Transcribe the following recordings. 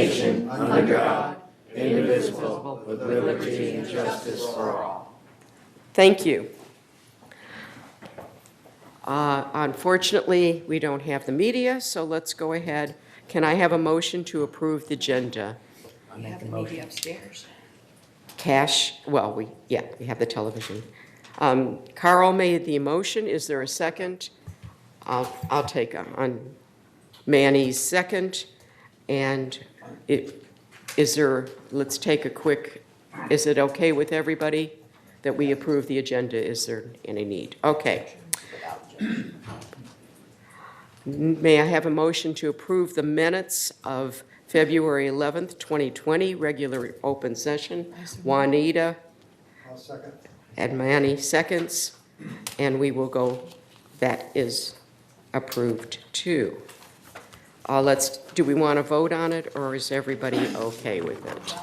nation under God, indivisible, with liberty and justice for all. Thank you. Unfortunately, we don't have the media, so let's go ahead. Can I have a motion to approve the agenda? We have the media upstairs. We have the television. Carl made the motion. Is there a second? I'll take on Manny's second. And let's take a quick, is it okay with everybody that we approve the agenda? Is there any need? Okay. May I have a motion to approve the minutes of February 11th, 2020, regular open session? Juanita. I'll second. And Manny seconds, and we will go, that is approved too. Do we want to vote on it, or is everybody okay with it?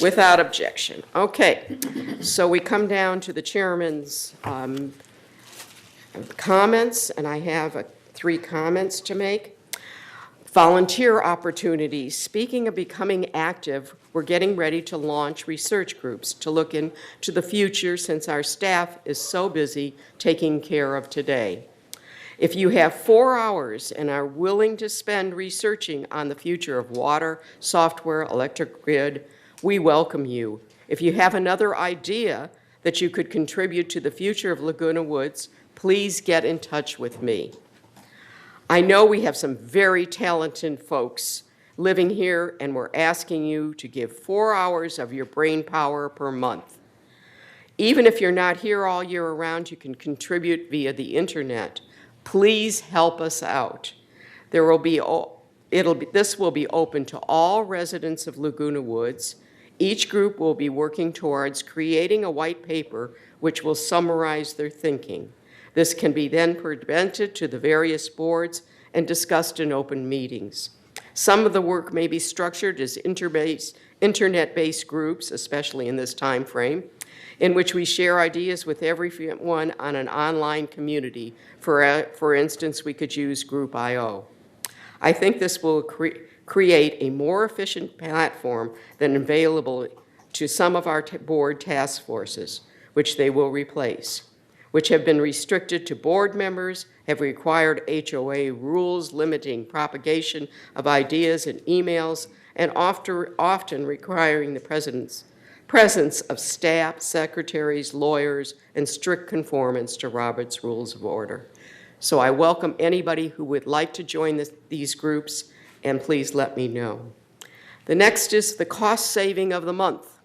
Without objection. Okay, so we come down to the chairman's comments, and I have 3 comments to make. Volunteer opportunities. Speaking of becoming active, we're getting ready to launch research groups to look into the future since our staff is so busy taking care of today. If you have 4 hours and are willing to spend researching on the future of water, software, electric grid, we welcome you. If you have another idea that you could contribute to the future of Laguna Woods, please get in touch with me. I know we have some very talented folks living here, and we're asking you to give 4 hours of your brain power per month. Even if you're not here all year around, you can contribute via the internet. Please help us out. This will be open to all residents of Laguna Woods. Each group will be working towards creating a white paper which will summarize their thinking. This can be then presented to the various boards and discussed in open meetings. Some of the work may be structured as internet-based groups, especially in this time frame, in which we share ideas with everyone on an online community. For instance, we could use Group.io. I think this will create a more efficient platform than available to some of our board task forces, which they will replace, which have been restricted to board members, have required HOA rules limiting propagation of ideas and emails, and often requiring the presence of staff, secretaries, lawyers, and strict conformance to Robert's Rules of Order. So I welcome anybody who would like to join these groups, and please let me know. The next is the cost saving of the month,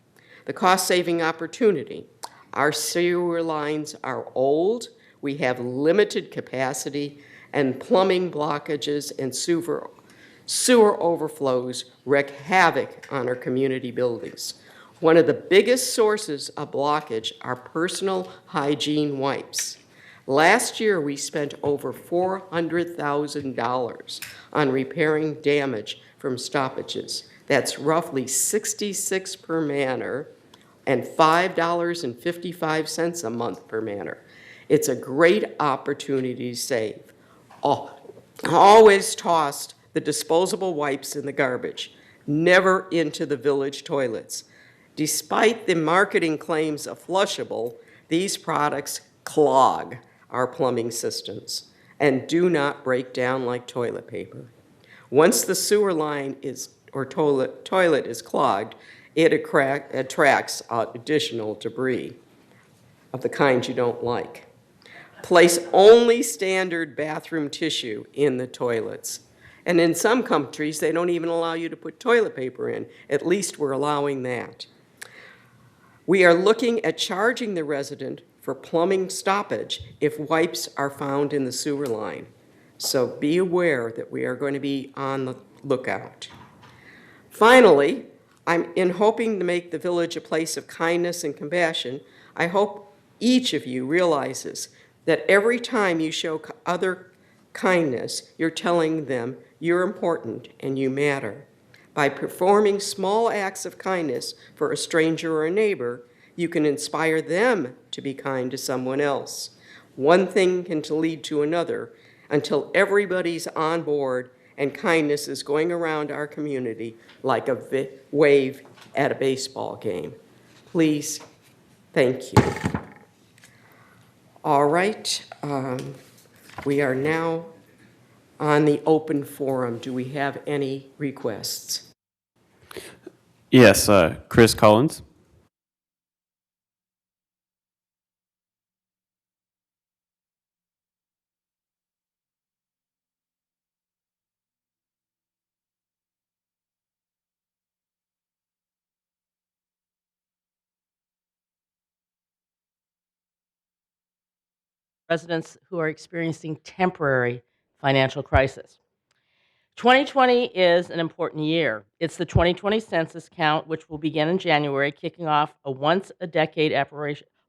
the cost saving opportunity. Our sewer lines are old, we have limited capacity, and plumbing blockages and sewer overflows wreak havoc on our community buildings. One of the biggest sources of blockage are personal hygiene wipes. Last year, we spent over $400,000 on repairing damage from stoppages. That's roughly $66 per manor and $5.55 a month per manor. It's a great opportunity to save. Always tossed the disposable wipes in the garbage, never into the village toilets. Despite the marketing claims of flushable, these products clog our plumbing systems and do not break down like toilet paper. Once the sewer line or toilet is clogged, it attracts additional debris of the kind you don't like. Place only standard bathroom tissue in the toilets. And in some countries, they don't even allow you to put toilet paper in. At least we're allowing that. We are looking at charging the resident for plumbing stoppage if wipes are found in the sewer line. So be aware that we are going to be on the lookout. Finally, I'm hoping to make the village a place of kindness and compassion. I hope each of you realizes that every time you show other kindness, you're telling them you're important and you matter. By performing small acts of kindness for a stranger or a neighbor, you can inspire them to be kind to someone else. One thing can lead to another until everybody's on board and kindness is going around our community like a wave at a baseball game. Please, thank you. All right, we are now on the open forum. Do we have any requests? Yes, Chris Collins. Residents who are experiencing temporary financial crisis. 2020 is an important year. It's the 2020 census count, which will begin in January, kicking off a once-a-decade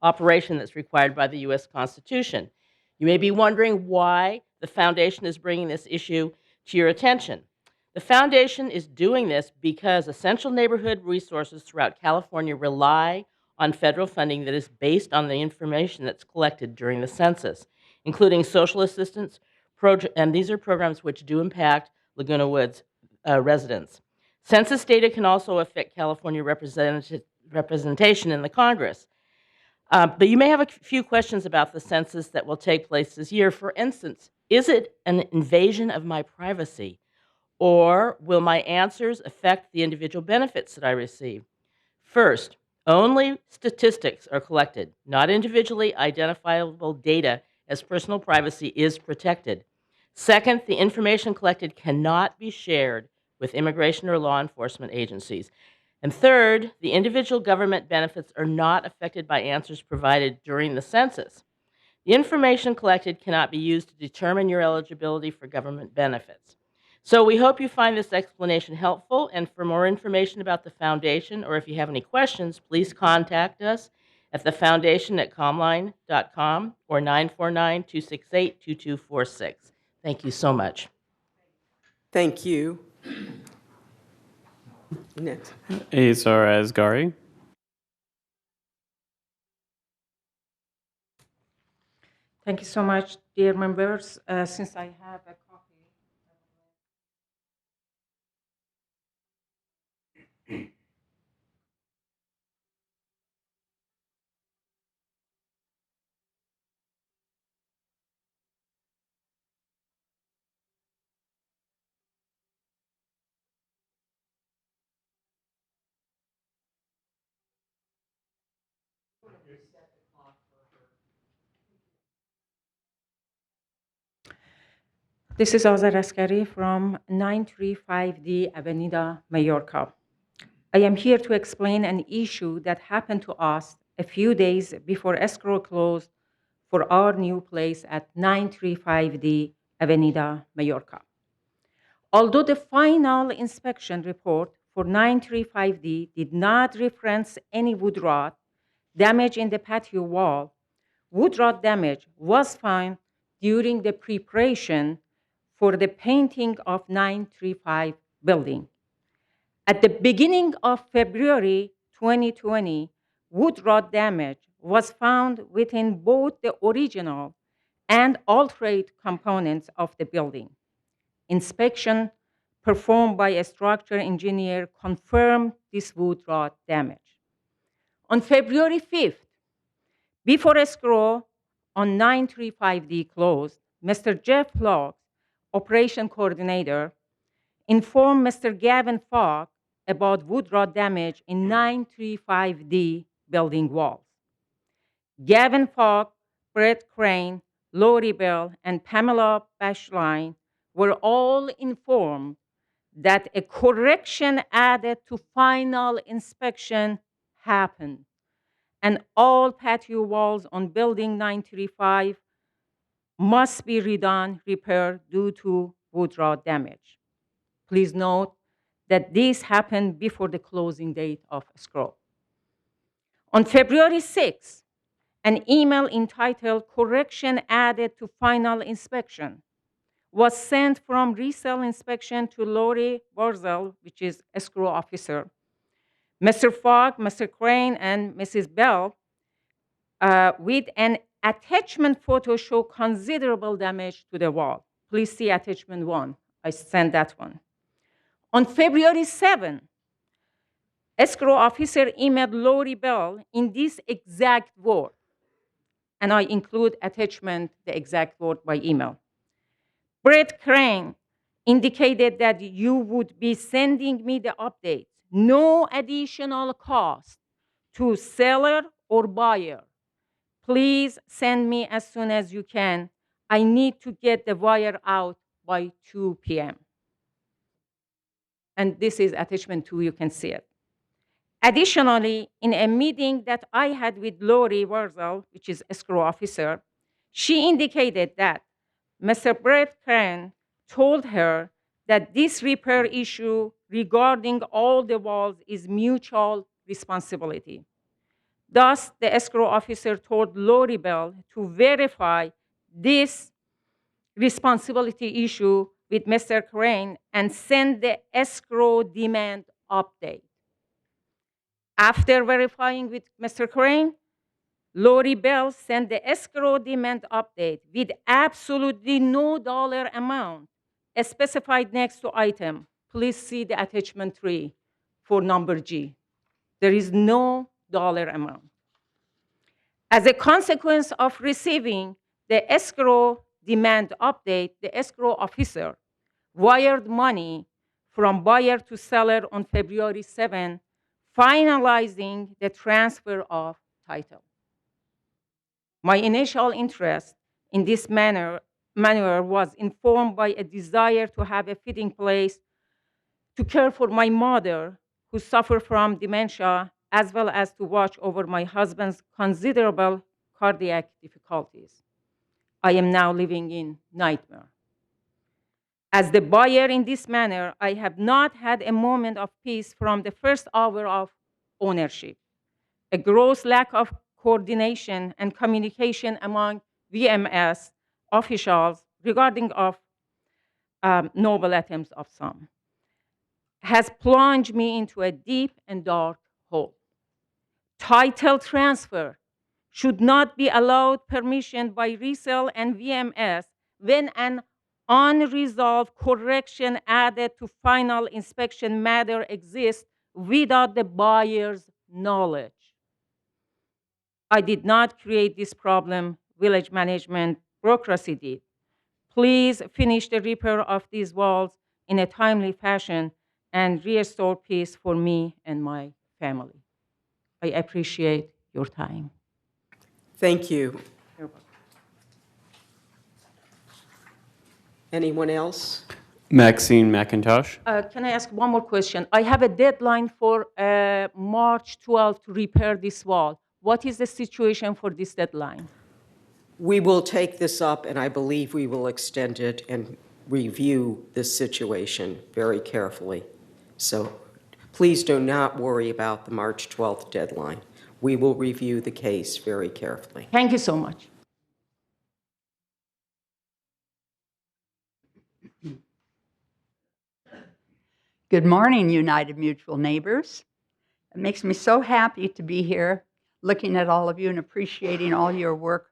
operation that's required by the U.S. Constitution. You may be wondering why the Foundation is bringing this issue to your attention. The Foundation is doing this because essential neighborhood resources throughout California rely on federal funding that is based on the information that's collected during the census, including social assistance, and these are programs which do impact Laguna Woods residents. Census data can also affect California representation in the Congress. But you may have a few questions about the census that will take place this year. For instance, is it an invasion of my privacy? Or will my answers affect the individual benefits that I receive? First, only statistics are collected, not individually identifiable data, as personal privacy is protected. Second, the information collected cannot be shared with immigration or law enforcement agencies. And third, the individual government benefits are not affected by answers provided during the census. The information collected cannot be used to determine your eligibility for government benefits. So we hope you find this explanation helpful, and for more information about the Foundation, or if you have any questions, please contact us at thefoundation@comline.com or 949-268-2246. Thank you so much. Thank you. Next. Azar Asghari. Thank you so much, dear members. Since I have a copy. This is Azar Asghari from 935D Avenida, Mallorca. I am here to explain an issue that happened to us a few days before escrow closed for our new place at 935D Avenida, Mallorca. Although the final inspection report for 935D did not reference any wood rot damage in the patio wall, wood rot damage was found during the preparation for the painting of 935 building. At the beginning of February 2020, wood rot damage was found within both the original and altered components of the building. Inspection performed by a structural engineer confirmed this wood rot damage. On February 5th, before escrow on 935D closed, Mr. Jeff Locke, operation coordinator, informed Mr. Gavin Fogg about wood rot damage in 935D building walls. Gavin Fogg, Brett Crane, Lori Bell, and Pamela Bashline were all informed that a correction added to final inspection happened, and all patio walls on building 935 must be redone, repaired due to wood rot damage. Please note that this happened before the closing date of escrow. On February 6th, an email entitled Correction Added to Final Inspection was sent from resale inspection to Lori Borzel, which is escrow officer, Mr. Fogg, Mr. Crane, and Mrs. Bell, with an attachment photo show considerable damage to the wall. Please see attachment 1 I sent that one. On February 7, escrow officer emailed Lori Bell in this exact word, and I include attachment the exact word by email. Brett Crane indicated that you would be sending me the updates, no additional cost to seller or buyer. Please send me as soon as you can. I need to get the wire out by 2 p.m. And this is attachment 2, you can see it. Additionally, in a meeting that I had with Lori Wurzel, which is escrow officer, she indicated that Mr. Brett Crane told her that this repair issue regarding all the walls is mutual responsibility. Thus, the escrow officer told Lori Bell to verify this responsibility issue with Mr. Crane and send the escrow demand update. After verifying with Mr. Crane, Lori Bell sent the escrow demand update with absolutely no dollar amount specified next to item. Please see the attachment 3 for number G. There is no dollar amount. As a consequence of receiving the escrow demand update, the escrow officer wired money from buyer to seller on February 7, finalizing the transfer of title. My initial interest in this manner was informed by a desire to have a fitting place to care for my mother, who suffered from dementia, as well as to watch over my husband's considerable cardiac difficulties. I am now living in nightmare. As the buyer in this manner, I have not had a moment of peace from the first hour of ownership. A gross lack of coordination and communication among VMS officials regarding of noble attempts of some has plunged me into a deep and dark hole. Title transfer should not be allowed permission by resale and VMS when an unresolved correction added to final inspection matter exists without the buyer's knowledge. I did not create this problem, village management bureaucracy did. Please finish the repair of these walls in a timely fashion and restore peace for me and my family. I appreciate your time. Thank you. Anyone else? Maxine McIntosh. Can I ask one more question? I have a deadline for March 12th to repair this wall. What is the situation for this deadline? We will take this up, and I believe we will extend it and review this situation very carefully. So please do not worry about the March 12th deadline. We will review the case very carefully. Thank you so much. Good morning, United Mutual neighbors. It makes me so happy to be here looking at all of you and appreciating all your work.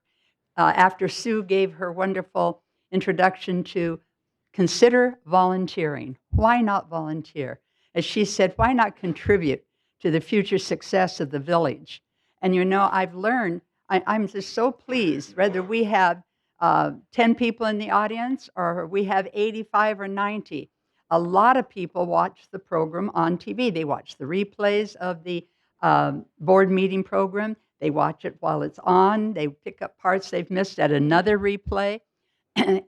After Sue gave her wonderful introduction to consider volunteering. Why not volunteer? As she said, why not contribute to the future success of the village? And you know, I've learned, I'm just so pleased, whether we have 10 people in the audience or we have 85 or 90, a lot of people watch the program on TV. They watch the replays of the board meeting program. They watch it while it's on. They pick up parts they've missed at another replay. And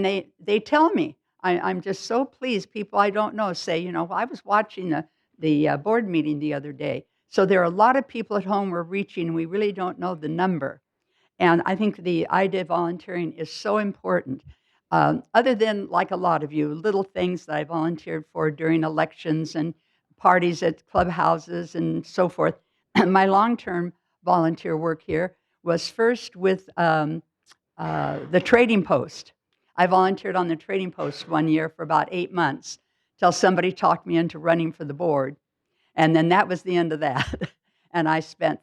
they tell me, I'm just so pleased. People I don't know say, you know, well, I was watching the board meeting the other day. So there are a lot of people at home we're reaching, and we really don't know the number. And I think the idea of volunteering is so important. Other than, like a lot of you, little things that I volunteered for during elections and parties at clubhouses and so forth, my long-term volunteer work here was first with the Trading Post. I volunteered on the Trading Post one year for about 8 months till somebody talked me into running for the board. And then that was the end of that. And I spent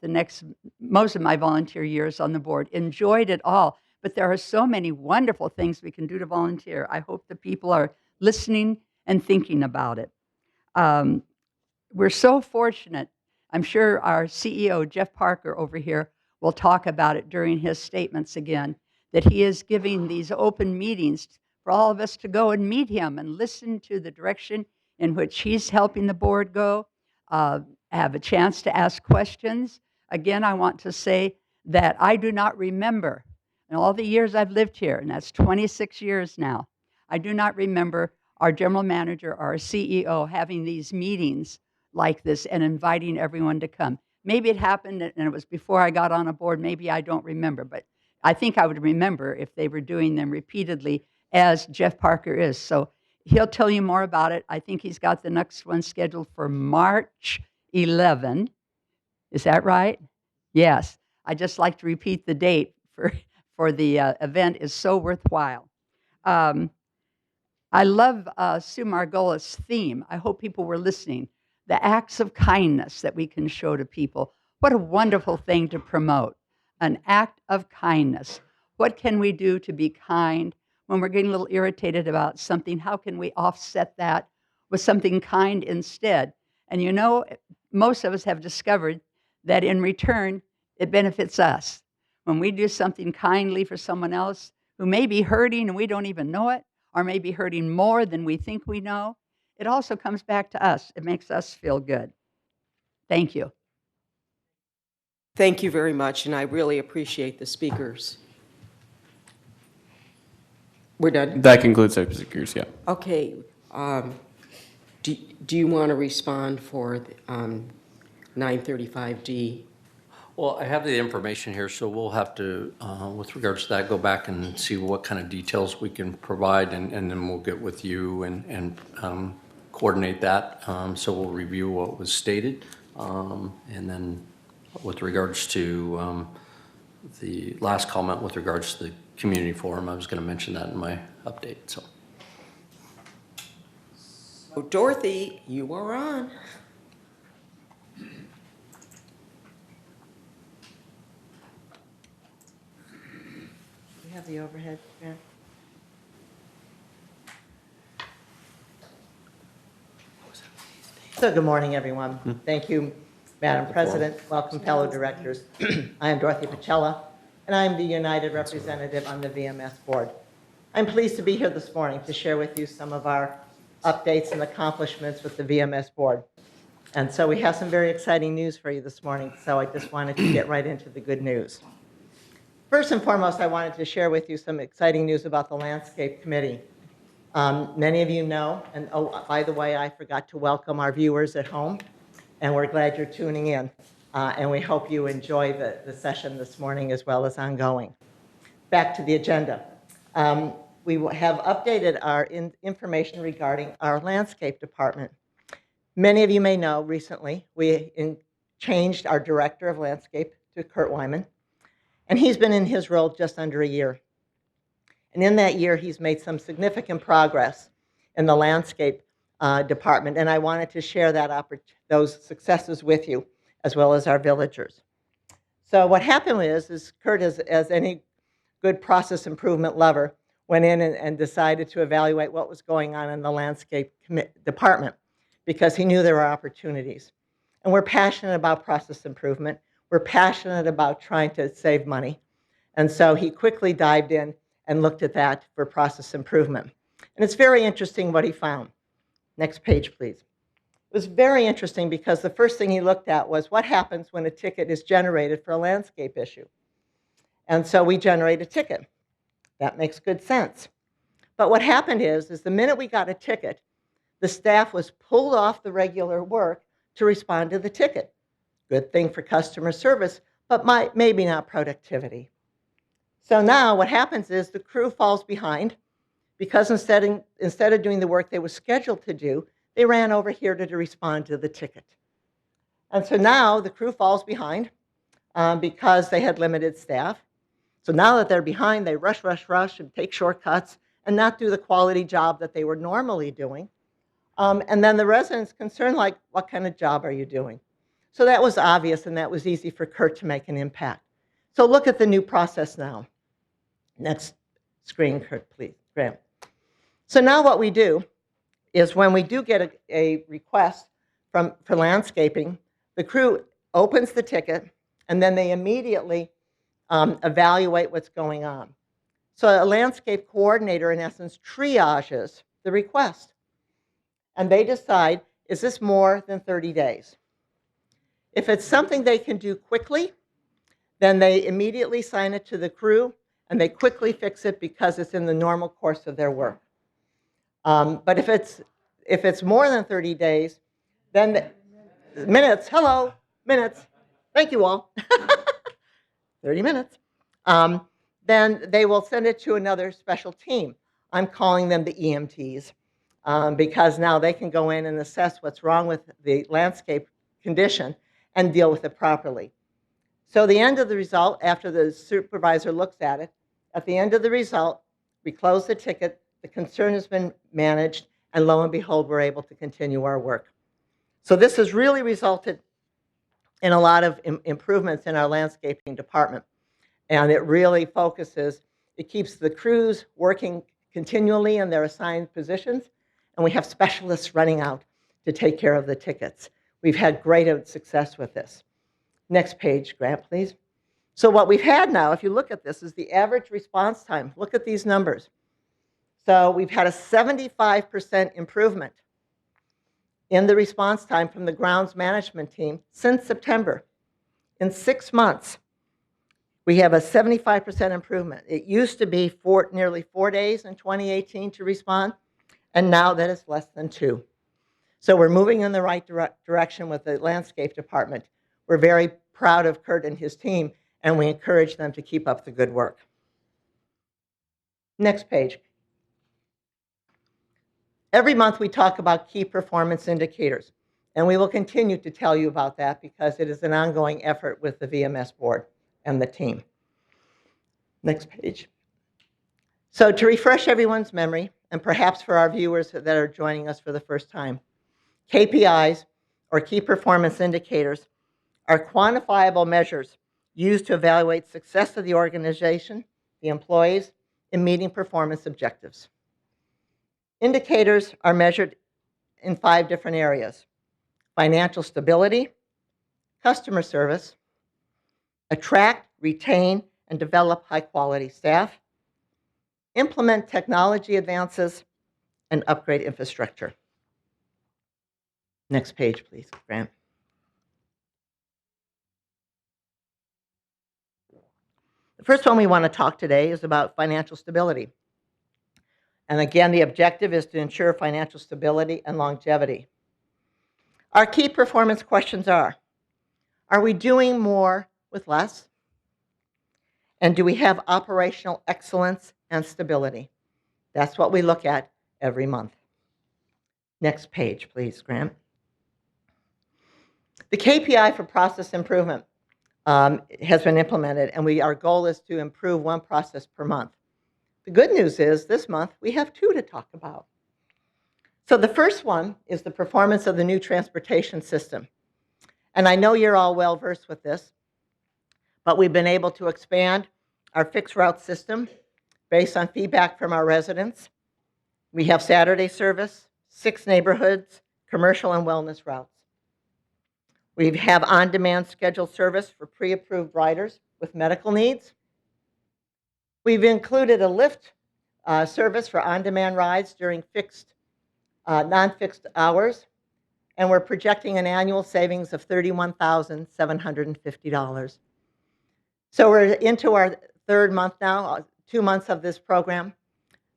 most of my volunteer years on the board, enjoyed it all. But there are so many wonderful things we can do to volunteer. I hope the people are listening and thinking about it. We're so fortunate. I'm sure our CEO, Jeff Parker, over here, will talk about it during his statements again, that he is giving these open meetings for all of us to go and meet him and listen to the direction in which he's helping the board go, have a chance to ask questions. Again, I want to say that I do not remember, in all the years I've lived here, and that's 26 years now, I do not remember our general manager or our CEO having these meetings like this and inviting everyone to come. Maybe it happened and it was before I got on a board. Maybe I don't remember, but I think I would remember if they were doing them repeatedly, as Jeff Parker is. So he'll tell you more about it. I think he's got the next one scheduled for March 11. Is that right? Yes. I just like to repeat the date for the event is so worthwhile. I love Sue Margolis' theme. I hope people were listening. The acts of kindness that we can show to people. What a wonderful thing to promote. An act of kindness. What can we do to be kind when we're getting a little irritated about something? How can we offset that with something kind instead? And you know, most of us have discovered that in return, it benefits us. When we do something kindly for someone else who may be hurting and we don't even know it, or may be hurting more than we think we know, it also comes back to us. It makes us feel good. Thank you. Thank you very much, and I really appreciate the speakers. We're done? That concludes our speakers, yeah. Okay. Do you want to respond for 935D? Well, I have the information here, so we'll have to, with regards to that, go back and see what kind of details we can provide, and then we'll get with you and coordinate that. So we'll review what was stated, and then with regards to the last comment with regards to the community forum, I was going to mention that in my update. So, Dorothy, you are on. You have the overhead, Grant? So good morning, everyone. Thank you, Madam President. Welcome, fellow directors. I am Dorothy Pacella, and I am the United representative on the VMS board. I'm pleased to be here this morning to share with you some of our updates and accomplishments with the VMS board. And so we have some very exciting news for you this morning, so I just wanted to get right into the good news. First and foremost, I wanted to share with you some exciting news about the Landscape Committee. Many of you know, and oh, by the way, I forgot to welcome our viewers at home, and we're glad you're tuning in, and we hope you enjoy the session this morning as well as ongoing. Back to the agenda. We have updated our information regarding our landscape department. Many of you may know recently we changed our director of landscape to Kurt Wyman, and he's been in his role just under a year. And in that year, he's made some significant progress in the landscape department, and I wanted to share those successes with you, as well as our villagers. So what happened is Kurt, as any good process improvement lover, went in and decided to evaluate what was going on in the landscape department, because he knew there were opportunities. And we're passionate about process improvement. We're passionate about trying to save money. And so he quickly dived in and looked at that for process improvement. And it's very interesting what he found. Next page, please. It was very interesting because the first thing he looked at was what happens when a ticket is generated for a landscape issue. And so we generate a ticket. That makes good sense. But what happened is the minute we got a ticket, the staff was pulled off the regular work to respond to the ticket. Good thing for customer service, but maybe not productivity. So now what happens is the crew falls behind because instead of doing the work they were scheduled to do, they ran over here to respond to the ticket. And so now the crew falls behind because they had limited staff. So now that they're behind, they rush and take shortcuts and not do the quality job that they were normally doing. And then the residents concerned, like, what kind of job are you doing? So that was obvious, and that was easy for Kurt to make an impact. So look at the new process now. Next screen, Kurt, please. Graham. So now what we do is when we do get a request for landscaping, the crew opens the ticket, and then they immediately evaluate what's going on. So a landscape coordinator, in essence, triages the request. And they decide, is this more than 30 days? If it's something they can do quickly, then they immediately sign it to the crew, and they quickly fix it because it's in the normal course of their work. But if it's more than 30 days, then minutes, hello, minutes, thank you all, 30 minutes, then they will send it to another special team. I'm calling them the EMTs because now they can go in and assess what's wrong with the landscape condition and deal with it properly. So the end of the result, after the supervisor looks at it, at the end of the result, we close the ticket, the concern has been managed, and lo and behold, we're able to continue our work. So this has really resulted in a lot of improvements in our landscaping department. And it really focuses, it keeps the crews working continually in their assigned positions, and we have specialists running out to take care of the tickets. We've had great success with this. Next page, Grant, please. So what we've had now, if you look at this, is the average response time. Look at these numbers. So we've had a 75% improvement in the response time from the grounds management team since September. In 6 months, we have a 75% improvement. It used to be nearly 4 days in 2018 to respond, and now that is less than 2. So we're moving in the right direction with the landscape department. We're very proud of Kurt and his team, and we encourage them to keep up the good work. Next page. Every month we talk about key performance indicators, and we will continue to tell you about that because it is an ongoing effort with the VMS board and the team. Next page. So to refresh everyone's memory, and perhaps for our viewers that are joining us for the first time, KPIs, or key performance indicators, are quantifiable measures used to evaluate success of the organization, the employees, in meeting performance objectives. Indicators are measured in 5 different areas: financial stability, customer service, attract, retain, and develop high-quality staff, implement technology advances, and upgrade infrastructure. Next page, please, Grant. The first one we want to talk today is about financial stability. And again, the objective is to ensure financial stability and longevity. Our key performance questions are we doing more with less? And do we have operational excellence and stability? That's what we look at every month. Next page, please, Grant. The KPI for process improvement has been implemented, and our goal is to improve 1 process per month. The good news is this month we have 2 to talk about. So the first one is the performance of the new transportation system. And I know you're all well versed with this, but we've been able to expand our fixed route system based on feedback from our residents. We have Saturday service, 6 neighborhoods, commercial and wellness routes. We have on-demand scheduled service for pre-approved riders with medical needs. We've included a Lyft service for on-demand rides during non-fixed hours, and we're projecting an annual savings of $31,750. So we're into our 3rd month now, 2 months of this program.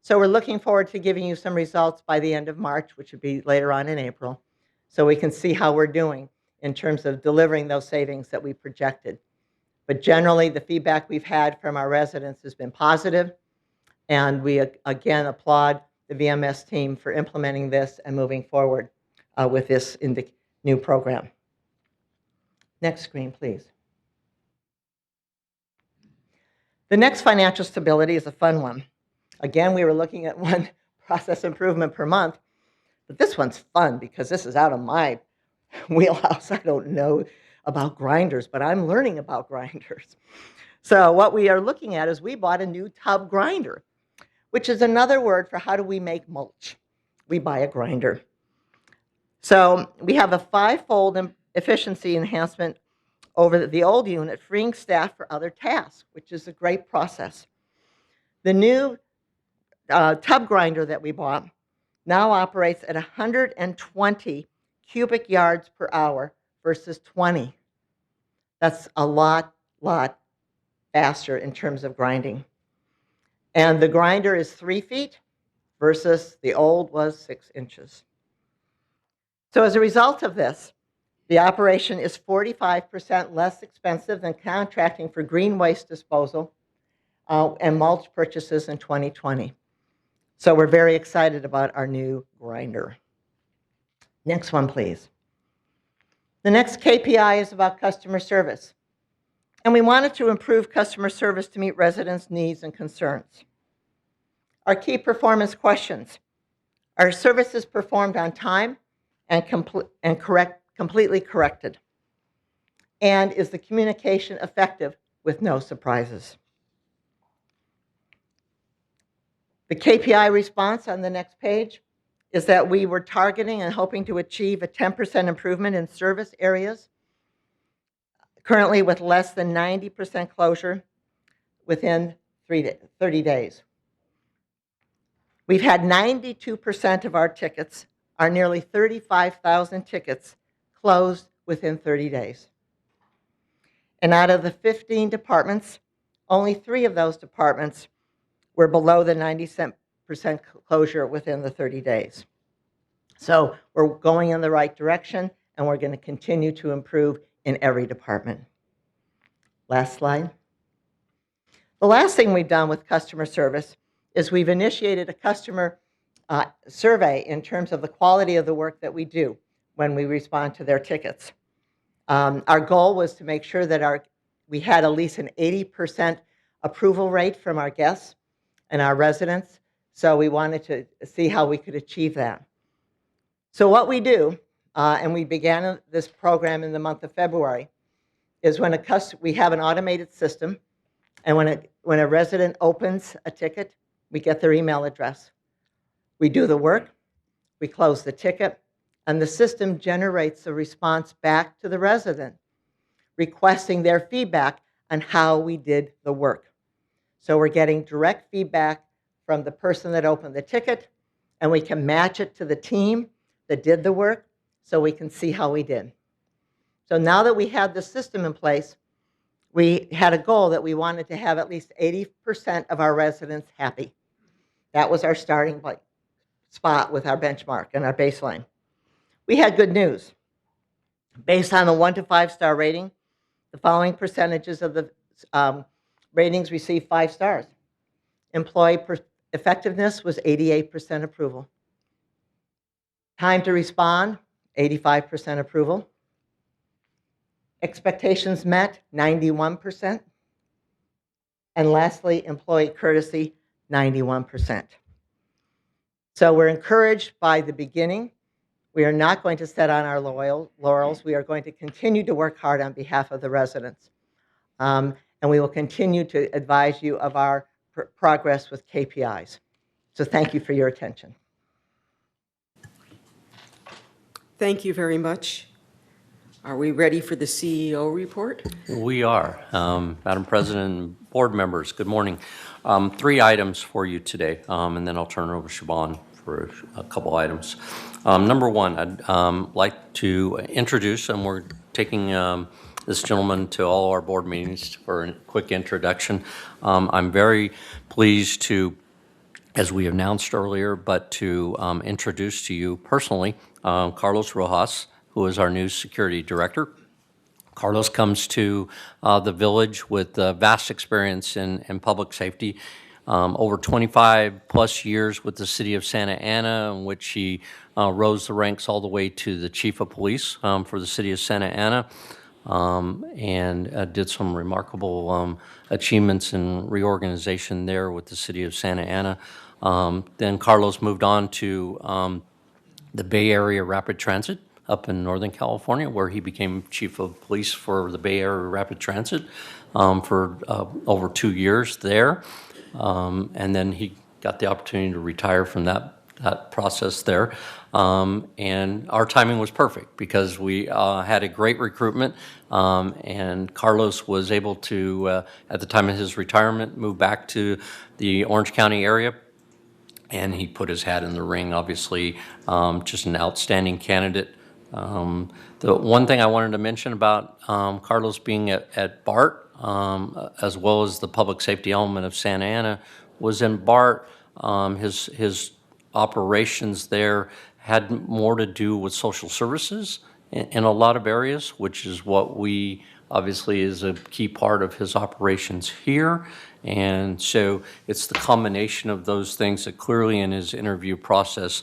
So we're looking forward to giving you some results by the end of March, which would be later on in April, so we can see how we're doing in terms of delivering those savings that we projected. But generally, the feedback we've had from our residents has been positive, and we again applaud the VMS team for implementing this and moving forward with this in the new program. Next screen, please. The next financial stability is a fun one. Again, we were looking at 1 process improvement per month, but this one's fun because this is out of my wheelhouse. I don't know about grinders, but I'm learning about grinders. So what we are looking at is we bought a new tub grinder. which is another word for how do we make mulch. We buy a grinder. So we have a 5-fold efficiency enhancement over the old unit, freeing staff for other tasks, which is a great process. The new tub grinder that we bought now operates at 120 cubic yards per hour versus 20. That's a lot faster in terms of grinding. And the grinder is 3 feet versus the old was 6 inches. So as a result of this, the operation is 45% less expensive than contracting for green waste disposal and mulch purchases in 2020. So we're very excited about our new grinder. Next one, please. The next KPI is about customer service. And we wanted to improve customer service to meet residents' needs and concerns. Our key performance questions. Are services performed on time and completely corrected? And is the communication effective with no surprises? The KPI response on the next page is that we were targeting and hoping to achieve a 10% improvement in service areas, currently with less than 90% closure within 30 days. We've had 92% of our tickets, our nearly 35,000 tickets, closed within 30 days. And out of the 15 departments, only 3 of those departments were below the 90% closure within the 30 days. So we're going in the right direction, and we're going to continue to improve in every department. Last slide. The last thing we've done with customer service is we've initiated a customer survey in terms of the quality of the work that we do when we respond to their tickets. Our goal was to make sure that we had at least an 80% approval rate from our guests and our residents, so we wanted to see how we could achieve that. So what we do, and we began this program in the month of February, is when we have an automated system, and when a resident opens a ticket, we get their email address. We do the work, we close the ticket, and the system generates a response back to the resident, requesting their feedback on how we did the work. So we're getting direct feedback from the person that opened the ticket, and we can match it to the team that did the work so we can see how we did. So now that we had the system in place, we had a goal that we wanted to have at least 80% of our residents happy. That was our starting spot with our benchmark and our baseline. We had good news. Based on the 1 to 5-star rating, the following percentages of the ratings received 5 stars. Employee effectiveness was 88% approval. Time to respond, 85% approval. Expectations met, 91%. And lastly, employee courtesy, 91%. So we're encouraged by the beginning. We are not going to sit on our laurels. We are going to continue to work hard on behalf of the residents. And we will continue to advise you of our progress with KPIs. So thank you for your attention. Thank you very much. Are we ready for the CEO report? We are. Madam President and board members, good morning. 3 items for you today, and then I'll turn it over to Siobhan for a couple items. Number 1, I'd like to introduce, and we're taking this gentleman to all our board meetings for a quick introduction. I'm very pleased to, as we announced earlier, but to introduce to you personally Carlos Rojas, who is our new security director. Carlos comes to the village with vast experience in public safety, over 25 plus years with the city of Santa Ana, in which he rose the ranks all the way to the chief of police for the city of Santa Ana, and did some remarkable achievements in reorganization there with the city of Santa Ana. Then Carlos moved on to the Bay Area Rapid Transit up in Northern California, where he became chief of police for the Bay Area Rapid Transit for over 2 years there. And then he got the opportunity to retire from that process there. And our timing was perfect because we had a great recruitment, and Carlos was able to, at the time of his retirement, move back to the Orange County area. And he put his hat in the ring, obviously, just an outstanding candidate. The one thing I wanted to mention about Carlos being at BART, as well as the public safety element of Santa Ana, was in BART, his operations there had more to do with social services in a lot of areas, which is what we obviously is a key part of his operations here. And so it's the combination of those things that clearly in his interview process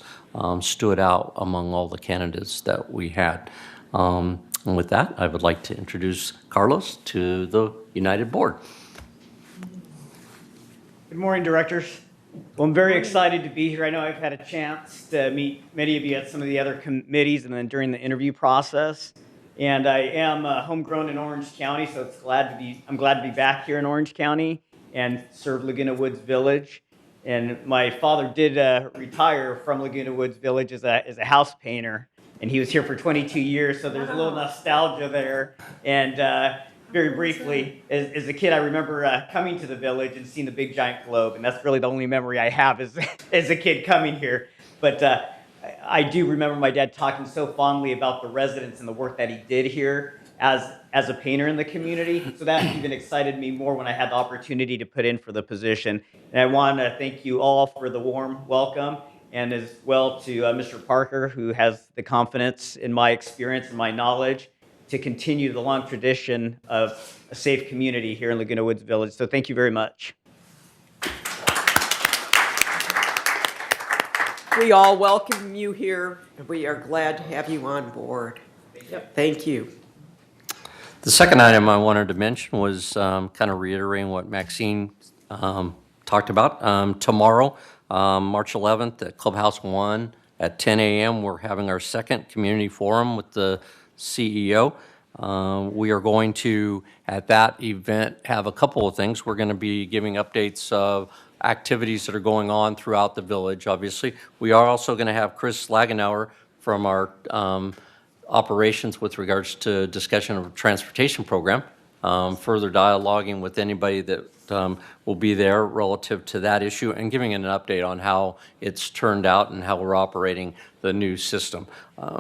stood out among all the candidates that we had. And with that, I would like to introduce Carlos to the United Board. Good morning, directors. Well, I'm very excited to be here. I know I've had a chance to meet many of you at some of the other committees and then during the interview process. And I am homegrown in Orange County, so I'm glad to be back here in Orange County and serve Laguna Woods Village. And my father did retire from Laguna Woods Village as a house painter, and he was here for 22 years, so there's a little nostalgia there. And very briefly, as a kid, I remember coming to the village and seeing the big giant globe, and that's really the only memory I have as a kid coming here. But I do remember my dad talking so fondly about the residents and the work that he did here as a painter in the community. So that even excited me more when I had the opportunity to put in for the position. And I want to thank you all for the warm welcome, and as well to Mr. Parker, who has the confidence in my experience and my knowledge to continue the long tradition of a safe community here in Laguna Woods Village. So thank you very much. We all welcome you here, and we are glad to have you on board. Thank you. The second item I wanted to mention was kind of reiterating what Maxine talked about. Tomorrow, March 11th at Clubhouse 1 at 10 a.m., we're having our second community forum with the CEO. We are going to, at that event, have a couple of things. We're going to be giving updates of activities that are going on throughout the village, obviously. We are also going to have Chris Slagenauer from our operations with regards to discussion of a transportation program, further dialoguing with anybody that will be there relative to that issue and giving an update on how it's turned out and how we're operating the new system.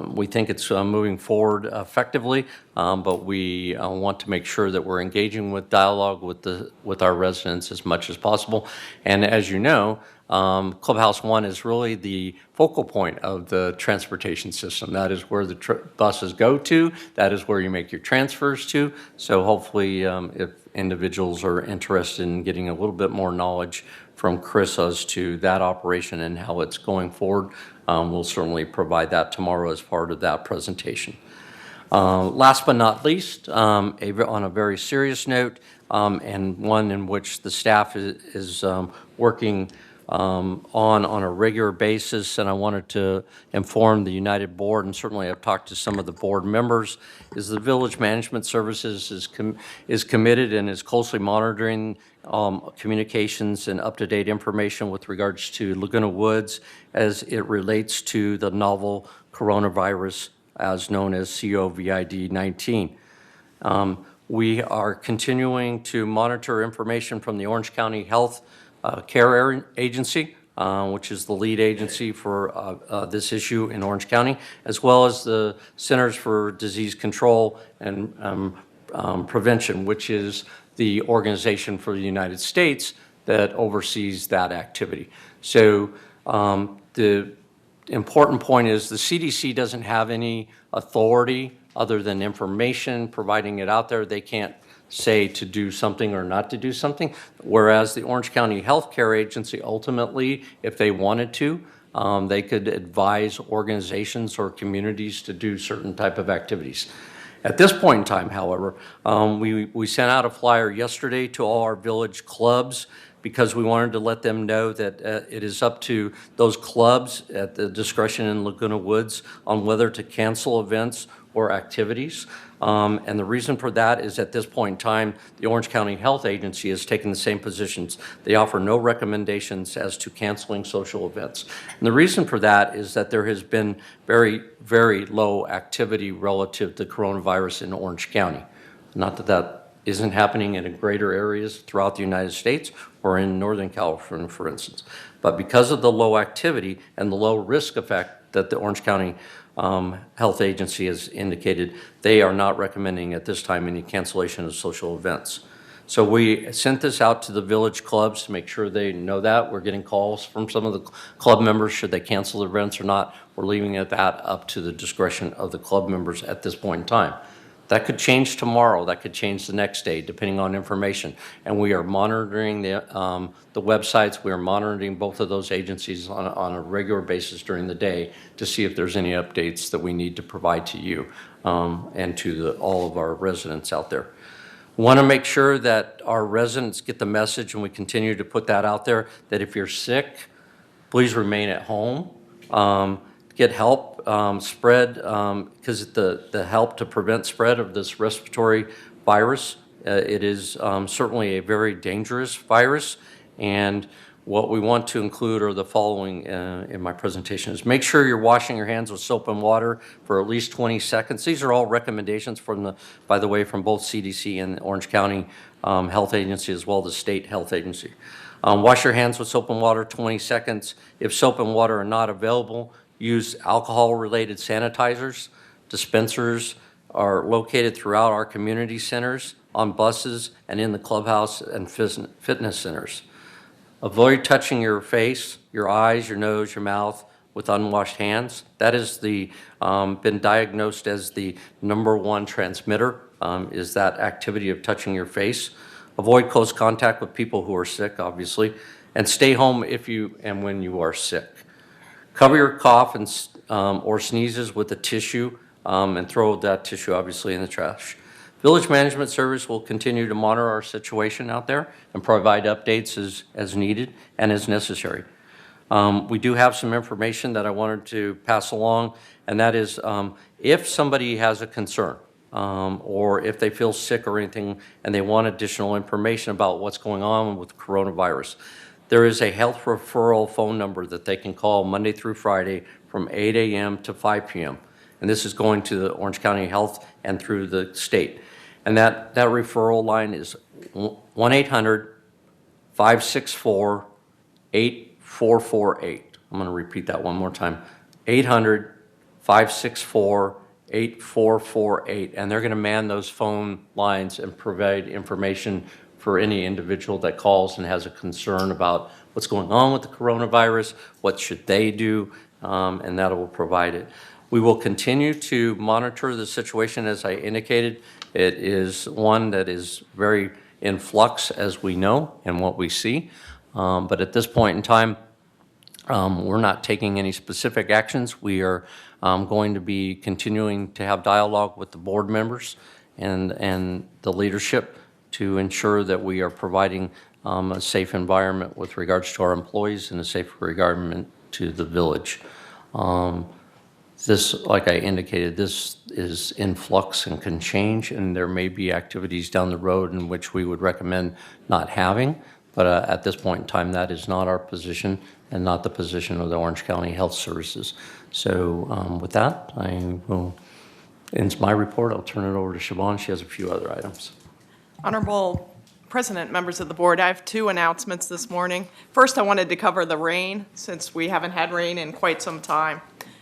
We think it's moving forward effectively, but we want to make sure that we're engaging with dialogue with our residents as much as possible. And as you know, Clubhouse 1 is really the focal point of the transportation system. That is where the buses go to. That is where you make your transfers to. So hopefully, if individuals are interested in getting a little bit more knowledge from Chris as to that operation and how it's going forward, we'll certainly provide that tomorrow as part of that presentation. Last but not least, on a very serious note, and one in which the staff is working on a regular basis, and I wanted to inform the United Board, and certainly I've talked to some of the board members, is the Village Management Services is committed and is closely monitoring communications and up-to-date information with regards to Laguna Woods as it relates to the novel coronavirus as known as COVID-19. We are continuing to monitor information from the Orange County Health Care Agency, which is the lead agency for this issue in Orange County, as well as the Centers for Disease Control and Prevention, which is the organization for the United States that oversees that activity. So the important point is the CDC doesn't have any authority other than information, providing it out there. They can't say to do something or not to do something, whereas the Orange County Health Care Agency ultimately, if they wanted to, they could advise organizations or communities to do certain type of activities. At this point in time, however, we sent out a flyer yesterday to all our village clubs because we wanted to let them know that it is up to those clubs at the discretion in Laguna Woods on whether to cancel events or activities. And the reason for that is at this point in time, the Orange County Health Agency has taken the same positions. They offer no recommendations as to canceling social events. And the reason for that is that there has been very, very low activity relative to coronavirus in Orange County. Not that that isn't happening in greater areas throughout the United States or in Northern California, for instance. But because of the low activity and the low risk effect that the Orange County Health Agency has indicated, they are not recommending at this time any cancellation of social events. So we sent this out to the village clubs to make sure they know that. We're getting calls from some of the club members, should they cancel the events or not. We're leaving that up to the discretion of the club members at this point in time. That could change tomorrow. That could change the next day, depending on information. And we are monitoring the websites. We are monitoring both of those agencies on a regular basis during the day to see if there's any updates that we need to provide to you and to all of our residents out there. Want to make sure that our residents get the message, and we continue to put that out there, that if you're sick, please remain at home. Get help, spread, because the help to prevent spread of this respiratory virus, it is certainly a very dangerous virus. And what we want to include are the following in my presentation is make sure you're washing your hands with soap and water for at least 20 seconds. These are all recommendations by the way, from both CDC and Orange County Health Agency as well as the state health agency. Wash your hands with soap and water 20 seconds. If soap and water are not available, use alcohol-related sanitizers. Dispensers are located throughout our community centers, on buses, and in the clubhouse and fitness centers. Avoid touching your face, your eyes, your nose, your mouth with unwashed hands. That has been diagnosed as the #1 transmitter, is that activity of touching your face. Avoid close contact with people who are sick, obviously, and stay home if you and when you are sick. Cover your cough or sneezes with a tissue and throw that tissue obviously in the trash. Village Management Service will continue to monitor our situation out there and provide updates as needed and as necessary. We do have some information that I wanted to pass along, and that is if somebody has a concern or if they feel sick or anything and they want additional information about what's going on with coronavirus, there is a health referral phone number that they can call Monday through Friday from 8 a.m. to 5 p.m. And this is going to the Orange County Health and through the state. And that referral line is 1-800-564-8448. I'm going to repeat that one more time. 800-564-8448. And they're going to man those phone lines and provide information for any individual that calls and has a concern about what's going on with the coronavirus, what should they do, and that will provide it. We will continue to monitor the situation as I indicated. It is one that is very in flux as we know and what we see. But at this point in time, we're not taking any specific actions. We are going to be continuing to have dialogue with the board members and the leadership to ensure that we are providing a safe environment with regards to our employees and a safe environment to the village. This, like I indicated, this is in flux and can change, and there may be activities down the road in which we would recommend not having, but at this point in time, that is not our position and not the position of the Orange County Health Services. So with that, I will end my report. I'll turn it over to Siobhan. She has a few other items. Honorable President, members of the board, I have 2 announcements this morning. First, I wanted to cover the rain, since we haven't had rain in quite some time.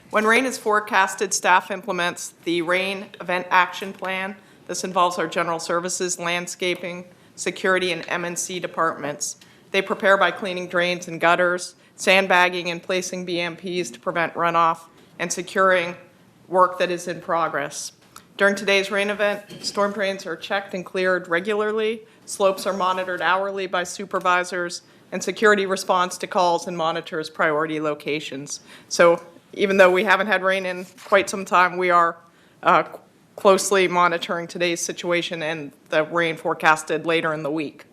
When rain is forecasted, staff implements the Rain Event Action Plan. This involves our general services, landscaping, security, and M&C departments. They prepare by cleaning drains and gutters, sandbagging and placing BMPs to prevent runoff, and securing work that is in progress. During today's rain event, storm drains are checked and cleared regularly, slopes are monitored hourly by supervisors, and security responds to calls and monitors priority locations. So even though we haven't had rain in quite some time, we are closely monitoring today's situation and the rain forecasted later in the week.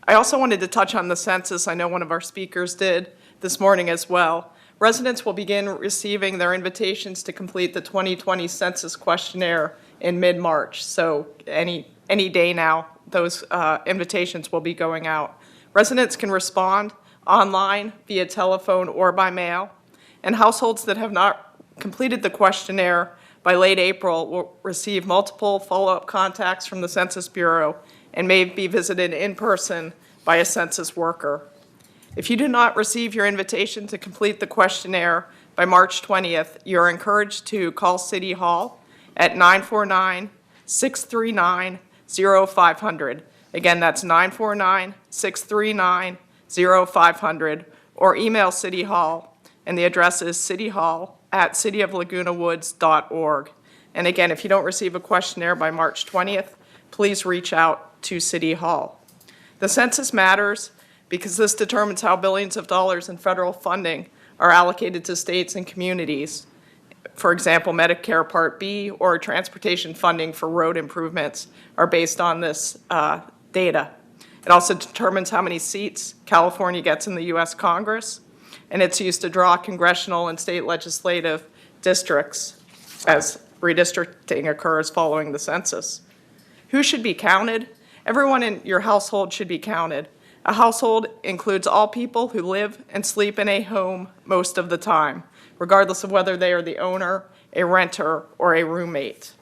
I also wanted to touch on the census. I know one of our speakers did this morning as well. Residents will begin receiving their invitations to complete the 2020 census questionnaire in mid-March. So any day now, those invitations will be going out. Residents can respond online, via telephone, or by mail. And households that have not completed the questionnaire by late April will receive multiple follow-up contacts from the Census Bureau and may be visited in person by a census worker. If you do not receive your invitation to complete the questionnaire by March 20th, you are encouraged to call City Hall at 949-639-0500. Again, that's 949-639-0500, or email City Hall, and the address is cityhall@cityoflagunawoods.org. And again, if you don't receive a questionnaire by March 20th, please reach out to City Hall. The census matters because this determines how billions of dollars in federal funding are allocated to states and communities. For example, Medicare Part B or transportation funding for road improvements are based on this data. It also determines how many seats California gets in the U.S. Congress, and it's used to draw congressional and state legislative districts as redistricting occurs following the census. Who should be counted? Everyone in your household should be counted. A household includes all people who live and sleep in a home most of the time, regardless of whether they are the owner, a renter, or a roommate.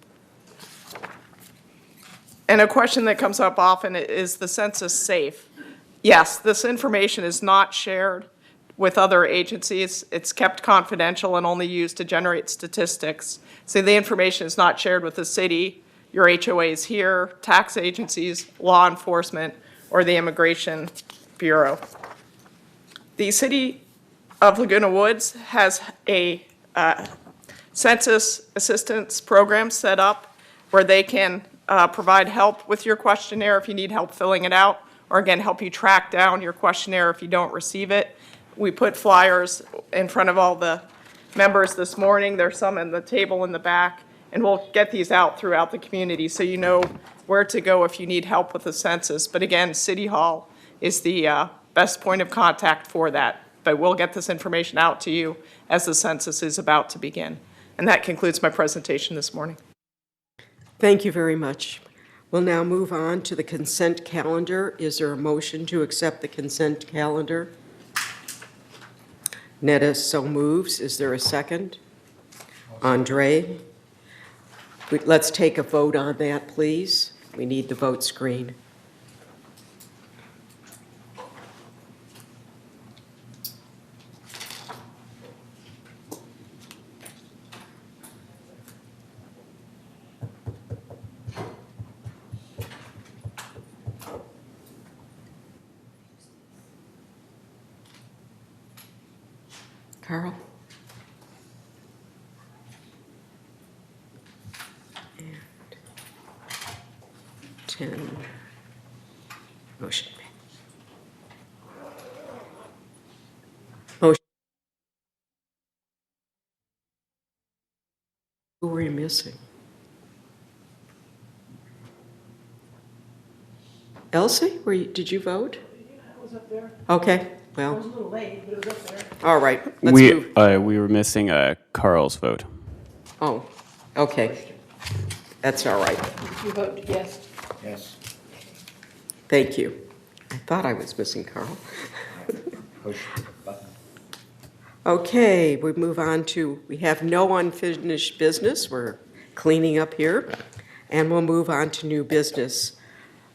And a question that comes up often is the census safe? Yes, this information is not shared with other agencies. It's kept confidential and only used to generate statistics. So the information is not shared with the city, your HOAs here, tax agencies, law enforcement, or the Immigration Bureau. The City of Laguna Woods has a census assistance program set up where they can provide help with your questionnaire if you need help filling it out, or again, help you track down your questionnaire if you don't receive it. We put flyers in front of all the members this morning. There's some in the table in the back, and we'll get these out throughout the community so you know where to go if you need help with the census. But again, City Hall is the best point of contact for that. But we'll get this information out to you as the census is about to begin. And that concludes my presentation this morning. Thank you very much. We'll now move on to the consent calendar. Is there a motion to accept the consent calendar? Netta so moves. Is there a second? Andre? Let's take a vote on that, please. We need the vote screen. Carl? And 10. Motion. Motion. Who were you missing? Elsie, did you vote? I was up there. Okay, well. I was a little late, but it was up there. All right, let's move. We were missing Carl's vote. Oh, okay. That's all right. Did you vote yes? Yes. Thank you. I thought I was missing Carl. Push the button. Okay, we move on to, we have no unfinished business. We're cleaning up here. And we'll move on to new business.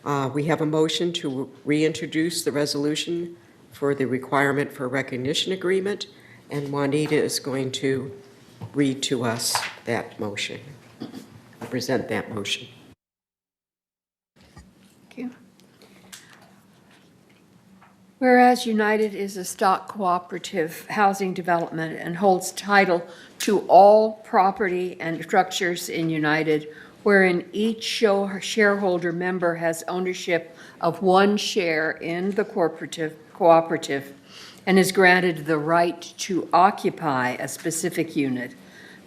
We have a motion to reintroduce the resolution for the requirement for recognition agreement, and Juanita is going to read to us that motion, present that motion. Thank you. Whereas United is a stock cooperative housing development and holds title to all property and structures in United, wherein each shareholder member has ownership of one share in the cooperative and is granted the right to occupy a specific unit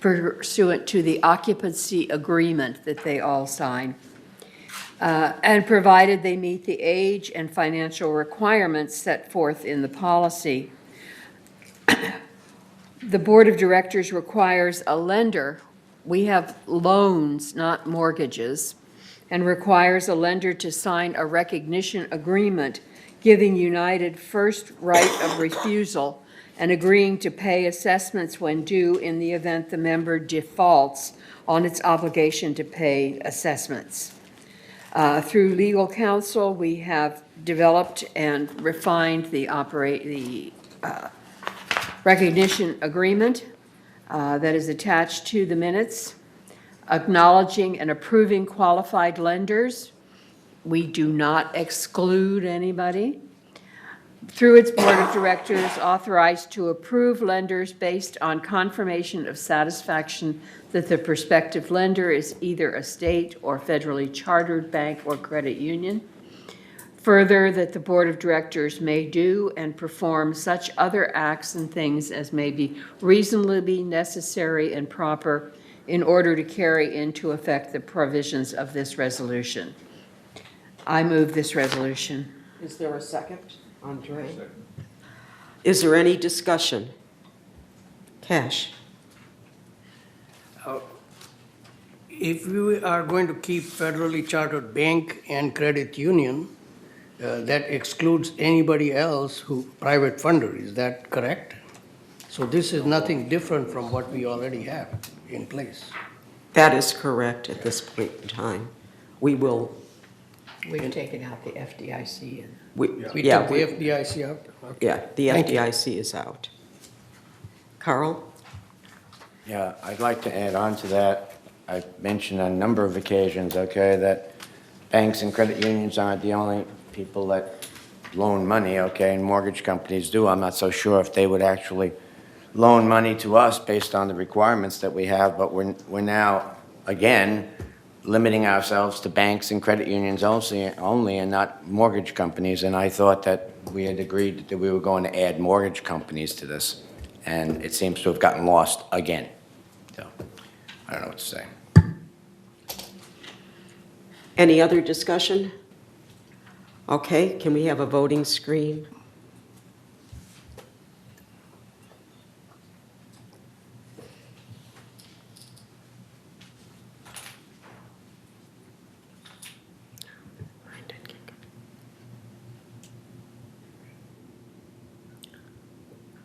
pursuant to the occupancy agreement that they all sign, and provided they meet the age and financial requirements set forth in the policy. The Board of Directors requires a lender, we have loans, not mortgages, and requires a lender to sign a recognition agreement giving United first right of refusal and agreeing to pay assessments when due in the event the member defaults on its obligation to pay assessments. Through legal counsel, we have developed and refined the recognition agreement that is attached to the minutes, acknowledging and approving qualified lenders. We do not exclude anybody. Through its board of directors, authorized to approve lenders based on confirmation of satisfaction that the prospective lender is either a state or federally chartered bank or credit union. Further, that the board of directors may do and perform such other acts and things as may be reasonably necessary and proper in order to carry into effect the provisions of this resolution. I move this resolution. Is there a second? Andre? Is there any discussion? Cash? If we are going to keep federally chartered bank and credit union, that excludes anybody else who, private funder, is that correct? So this is nothing different from what we already have in place. That is correct at this point in time. We will, We've taken out the FDIC and. We yeah, took the FDIC out? Okay. yeah, the Thank you. FDIC is out. Carl? Yeah, I'd like to add on to that. I've mentioned on a number of occasions, okay, that banks and credit unions aren't the only people that loan money, okay, and mortgage companies do. I'm not so sure if they would actually loan money to us based on the requirements that we have, but we're now, again, limiting ourselves to banks and credit unions only and not mortgage companies. And I thought that we had agreed that we were going to add mortgage companies to this. And it seems to have gotten lost again. So I don't know what to say. Any other discussion? Okay, can we have a voting screen?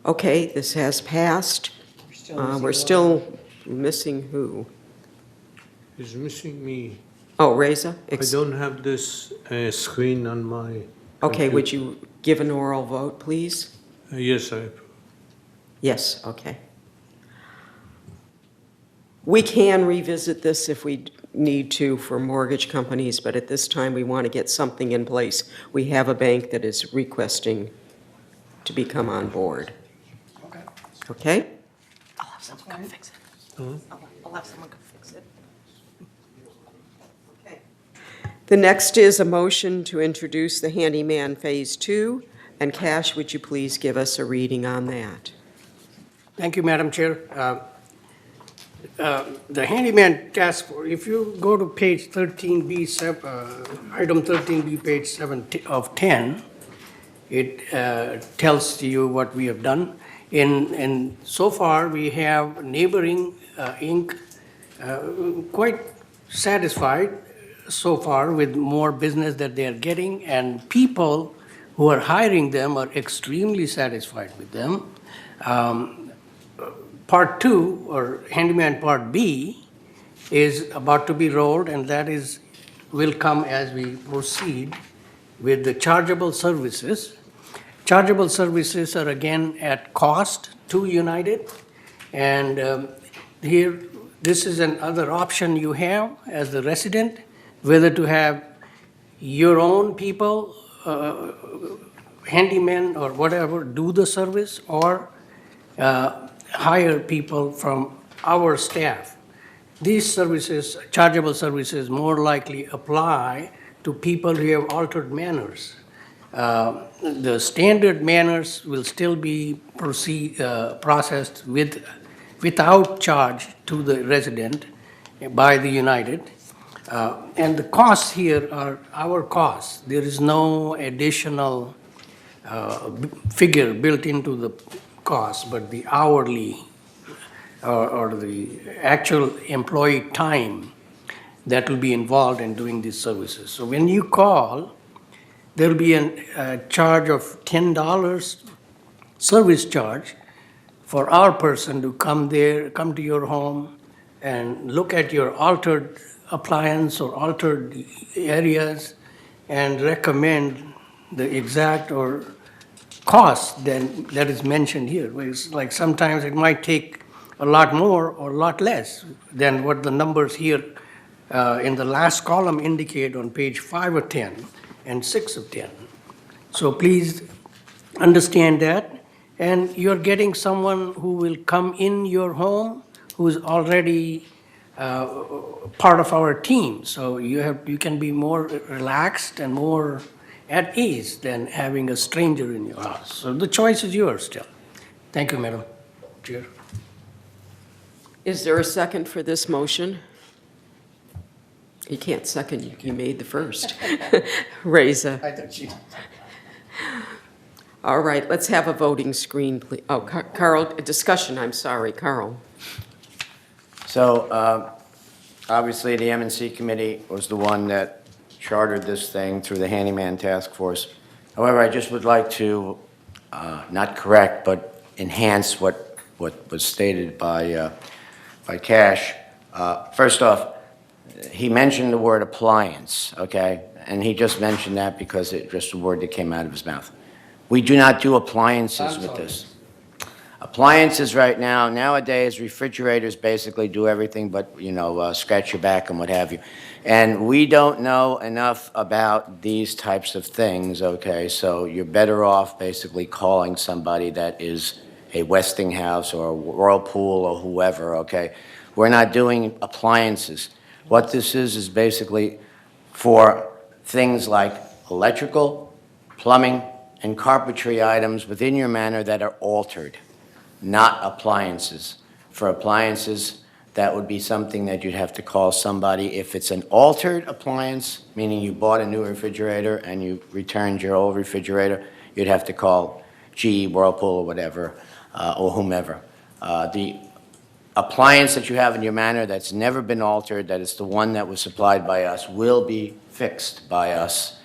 Okay, this has passed. We're still missing who? Is missing me. Oh, Reza? I don't have this screen on my. Okay, would computer. you give an oral vote, please? Yes, I. Yes, okay. We can revisit this if we need to for mortgage companies, but at this time, we want to get something in place. We have a bank that is requesting to become on board. Okay? I'll have someone come fix it. I'll have someone come fix it. Okay. The next is a motion to introduce the handyman Phase 2. And Cash, would you please give us a reading on that? Thank you, Madam Chair. The handyman task force, if you go to page 13B, item 13B, page 7 of 10, it tells you what we have done. And so far, we have Neighboring Inc. Quite satisfied so far with more business that they are getting, and people who are hiring them are extremely satisfied with them. Part 2, or handyman part B, is about to be rolled, and that will come as we proceed with the chargeable services. Chargeable services are again at cost to United, and here, this is another option you have as the resident, whether to have your own people, handymen or whatever, do the service, or hire people from our staff. These services, chargeable services, more likely apply to people who have altered manners. The standard manners will still be processed without charge to the resident by the United. And the costs here are our costs. There is no additional figure built into the cost, but the hourly or the actual employee time that will be involved in doing these services. So when you call, there'll be a charge of $10 service charge for our person to come to your home and look at your altered appliance or altered areas and recommend the exact or cost that is mentioned here. It's like sometimes it might take a lot more or a lot less than what the numbers here in the last column indicate on page 5 of 10 and 6 of 10. So please understand that. And you're getting someone who will come in your home who's already part of our team. So you can be more relaxed and more at ease than having a stranger in your house. So the choice is yours still. Thank you, Madam Chair. Is there a second for this motion? You can't second, you made the first. Reza. I thought she. All right, let's have a voting screen, please. Oh, Carl, a discussion, I'm sorry, Carl. So, obviously, the M&C committee was the one that chartered this thing through the handyman task force. However, I just would like to, not correct, but enhance what was stated by Cash. First off, he mentioned the word appliance, okay? And he just mentioned that because it's just a word that came out of his mouth. We do not do appliances with this. Appliances right now, nowadays, refrigerators basically do everything but, scratch your back and what have you. And we don't know enough about these types of things, okay? So you're better off basically calling somebody that is a Westinghouse or a Whirlpool or whoever, okay? We're not doing appliances. What this is basically for things like electrical, plumbing, and carpentry items within your manor that are altered, not appliances. For appliances, that would be something that you'd have to call somebody. If it's an altered appliance, meaning you bought a new refrigerator and you returned your old refrigerator, you'd have to call GE, Whirlpool, or whatever, or whomever. The appliance that you have in your manor that's never been altered, that is the one that was supplied by us, will be fixed by us,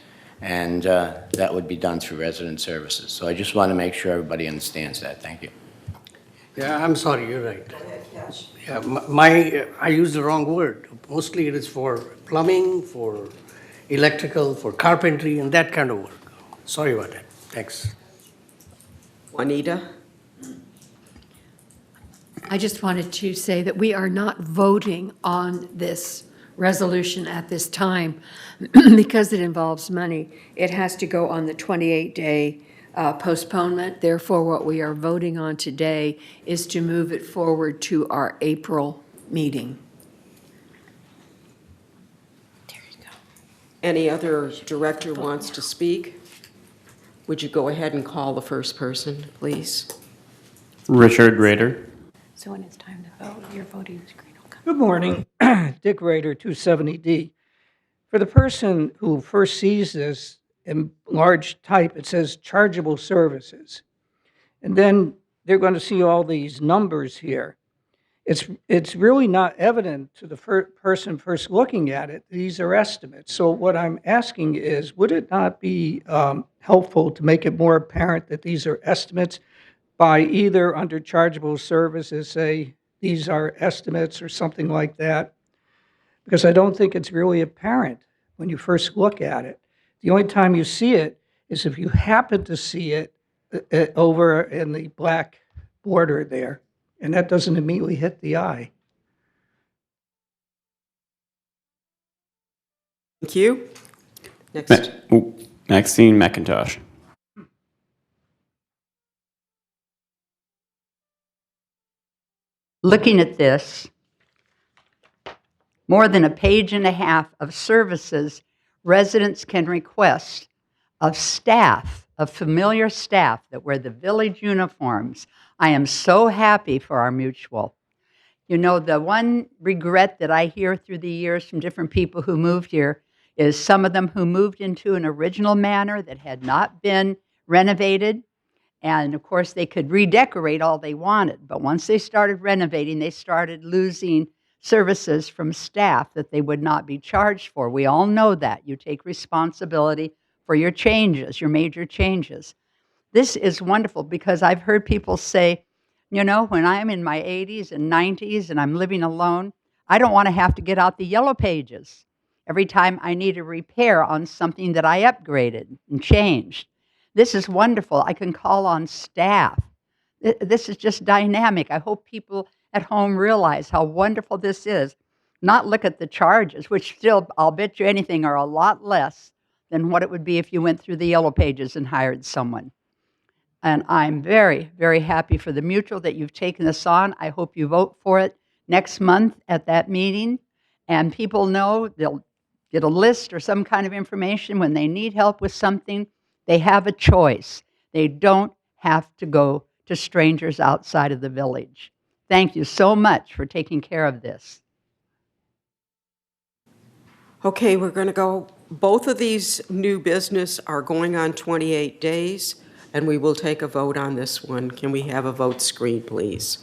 and that would be done through resident services. So I just want to make sure everybody understands that. Thank you. Yeah, I'm sorry, you're right. Yeah, I used the wrong word. Mostly it is for plumbing, for electrical, for carpentry, and that kind of work. Sorry about that. Thanks. Juanita? I just wanted to say that we are not voting on this resolution at this time because it involves money. It has to go on the 28-day postponement. Therefore, what we are voting on today is to move it forward to our April meeting. There you go. Any other director wants to speak? Would you go ahead and call the first person, please? Richard Rader. So when it's time to vote, your voting screen will come. Good morning, Dick Rader, 270D. For the person who first sees this in large type, it says chargeable services. And then they're going to see all these numbers here. It's really not evident to the person first looking at it. These are estimates. So what I'm asking is, would it not be helpful to make it more apparent that these are estimates by either under chargeable services, say, these are estimates or something like that? Because I don't think it's really apparent when you first look at it. The only time you see it is if you happen to see it over in the black border there, and that doesn't immediately hit the eye. Thank you. Next. Maxine McIntosh. Looking at this, more than a page and a half of services residents can request of staff, of familiar staff that wear the village uniforms. I am so happy for our mutual. You know, the one regret that I hear through the years from different people who moved here is some of them who moved into an original manor that had not been renovated, And of course, they could redecorate all they wanted. But once they started renovating, they started losing services from staff that they would not be charged for. We all know that. You take responsibility for your changes, your major changes. This is wonderful because I've heard people say, you know, when I'm in my 80s and 90s and I'm living alone, I don't want to have to get out the yellow pages every time I need a repair on something that I upgraded and changed. This is wonderful. I can call on staff. This is just dynamic. I hope people at home realize how wonderful this is. Not look at the charges, which still, I'll bet you anything, are a lot less than what it would be if you went through the yellow pages and hired someone. And I'm very, very happy for the Mutual that you've taken this on. I hope you vote for it next month at that meeting. And people know they'll get a list or some kind of information when they need help with something. They have a choice. They don't have to go to strangers outside of the village. Thank you so much for taking care of this. Okay, we're going to go, both of these new business are going on 28 days, and we will take a vote on this one. Can we have a vote screen, please?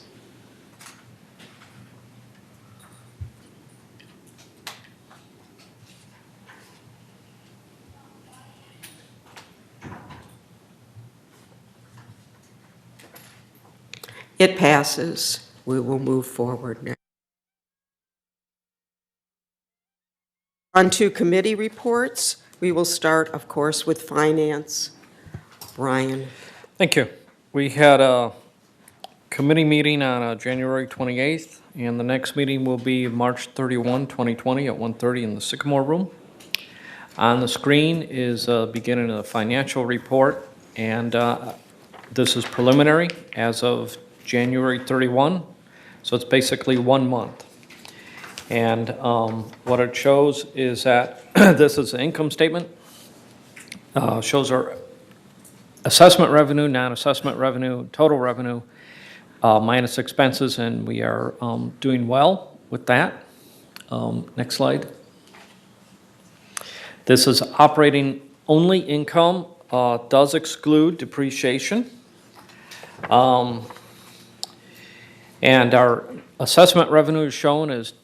It passes. We will move forward now. On to committee reports. We will start, of course, with Finance. Brian. Thank you. We had a committee meeting on January 28th, and the next meeting will be March 31, 2020 at 1:30 in the Sycamore Room. On the screen is the beginning of the financial report, and this is preliminary as of January 31, so it's basically 1 month. And what it shows is that this is an income statement, shows our assessment revenue, non-assessment revenue, total revenue, minus expenses, and we are doing well with that. Next slide. This is operating only income, does exclude depreciation. And our assessment revenue is shown as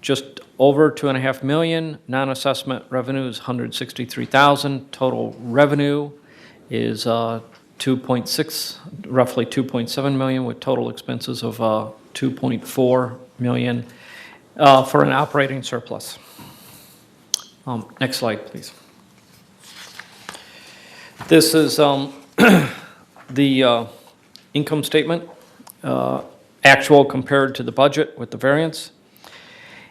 just over $2.5 million. Non-assessment revenue is $163,000. Total revenue is 2.6, roughly 2.7 million, with total expenses of 2.4 million for an operating surplus. Next slide, please. This is the income statement, actual compared to the budget with the variance.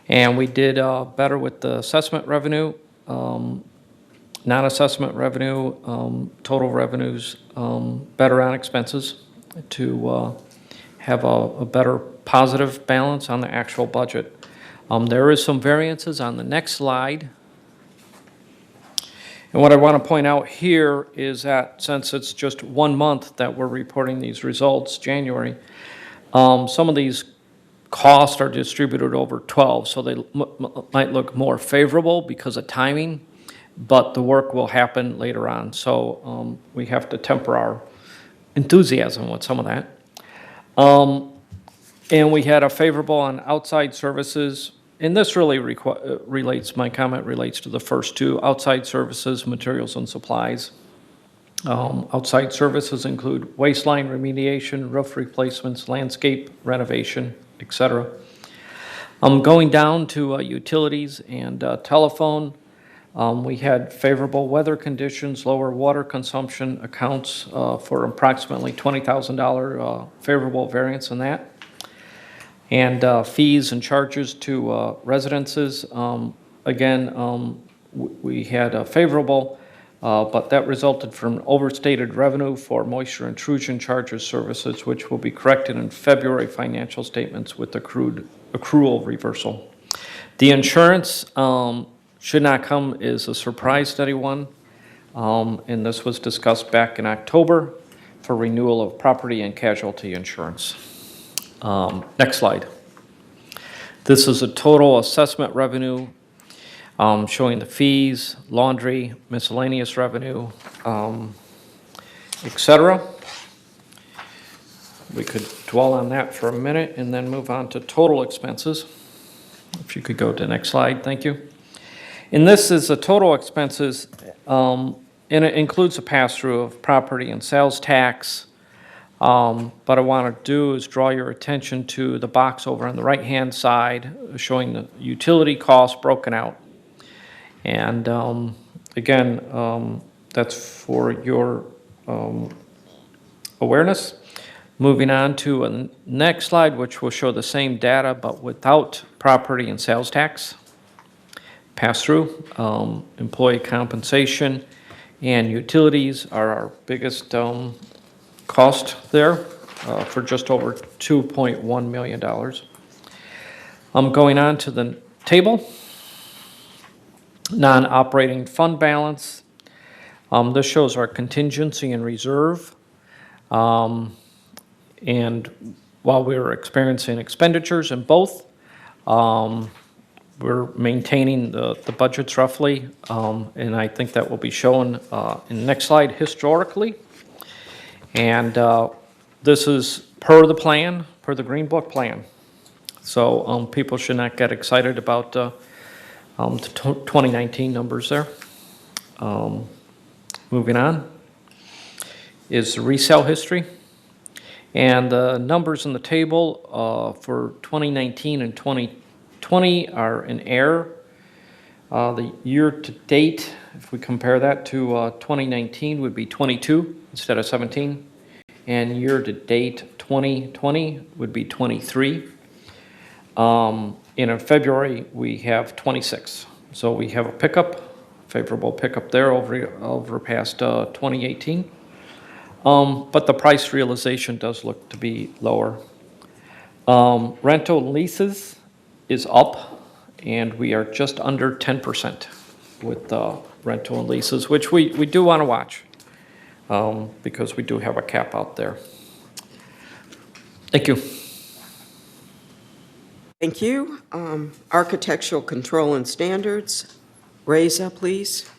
And we did better with the assessment revenue, non-assessment revenue, total revenues, better on expenses to have a better positive balance on the actual budget. There is some variances on the next slide. And what I want to point out here is that since it's just 1 month that we're reporting these results, January, some of these costs are distributed over 12, so they might look more favorable because of timing, but the work will happen later on. So we have to temper our enthusiasm with some of that. And we had a favorable on outside services, and this really relates, my comment relates to the first two, outside services, materials and supplies. Outside services include waistline remediation, roof replacements, landscape renovation, etc. Going down to utilities and telephone, we had favorable weather conditions, lower water consumption accounts for approximately $20,000 favorable variance in that. And fees and charges to residences, again, we had a favorable, but that resulted from overstated revenue for moisture intrusion charges services, which will be corrected in February financial statements with accrual reversal. The insurance should not come as a surprise to anyone, and this was discussed back in October for renewal of property and casualty insurance. Next slide. This is a total assessment revenue showing the fees, laundry, miscellaneous revenue, etc. we could dwell on that for a minute and then move on to total expenses. If you could go to the next slide, thank you. And this is the total expenses, and it includes a pass-through of property and sales tax. What I want to do is draw your attention to the box over on the right-hand side showing the utility costs broken out. And again, that's for your awareness. Moving on to a next slide, which will show the same data but without property and sales tax. Pass-through, employee compensation, and utilities are our biggest cost there for just over $2.1 million. Going on to the table, non-operating fund balance. This shows our contingency and reserve. And while we were experiencing expenditures in both, we're maintaining the budgets roughly, and I think that will be shown in the next slide historically. And this is per the plan, per the Green Book plan. So people should not get excited about the 2019 numbers there. Moving on is the resale history. And the numbers in the table for 2019 and 2020 are in error. The year-to-date, if we compare that to 2019, would be 22 instead of 17. And year-to-date 2020 would be 23. And in February, we have 26. So we have a pickup, favorable pickup there over past 2018. But the price realization does look to be lower. Rental leases is up, and we are just under 10% with rental and leases, which we do want to watch because we do have a cap out there. Thank you. Thank you. Architectural control and standards. Reza, please.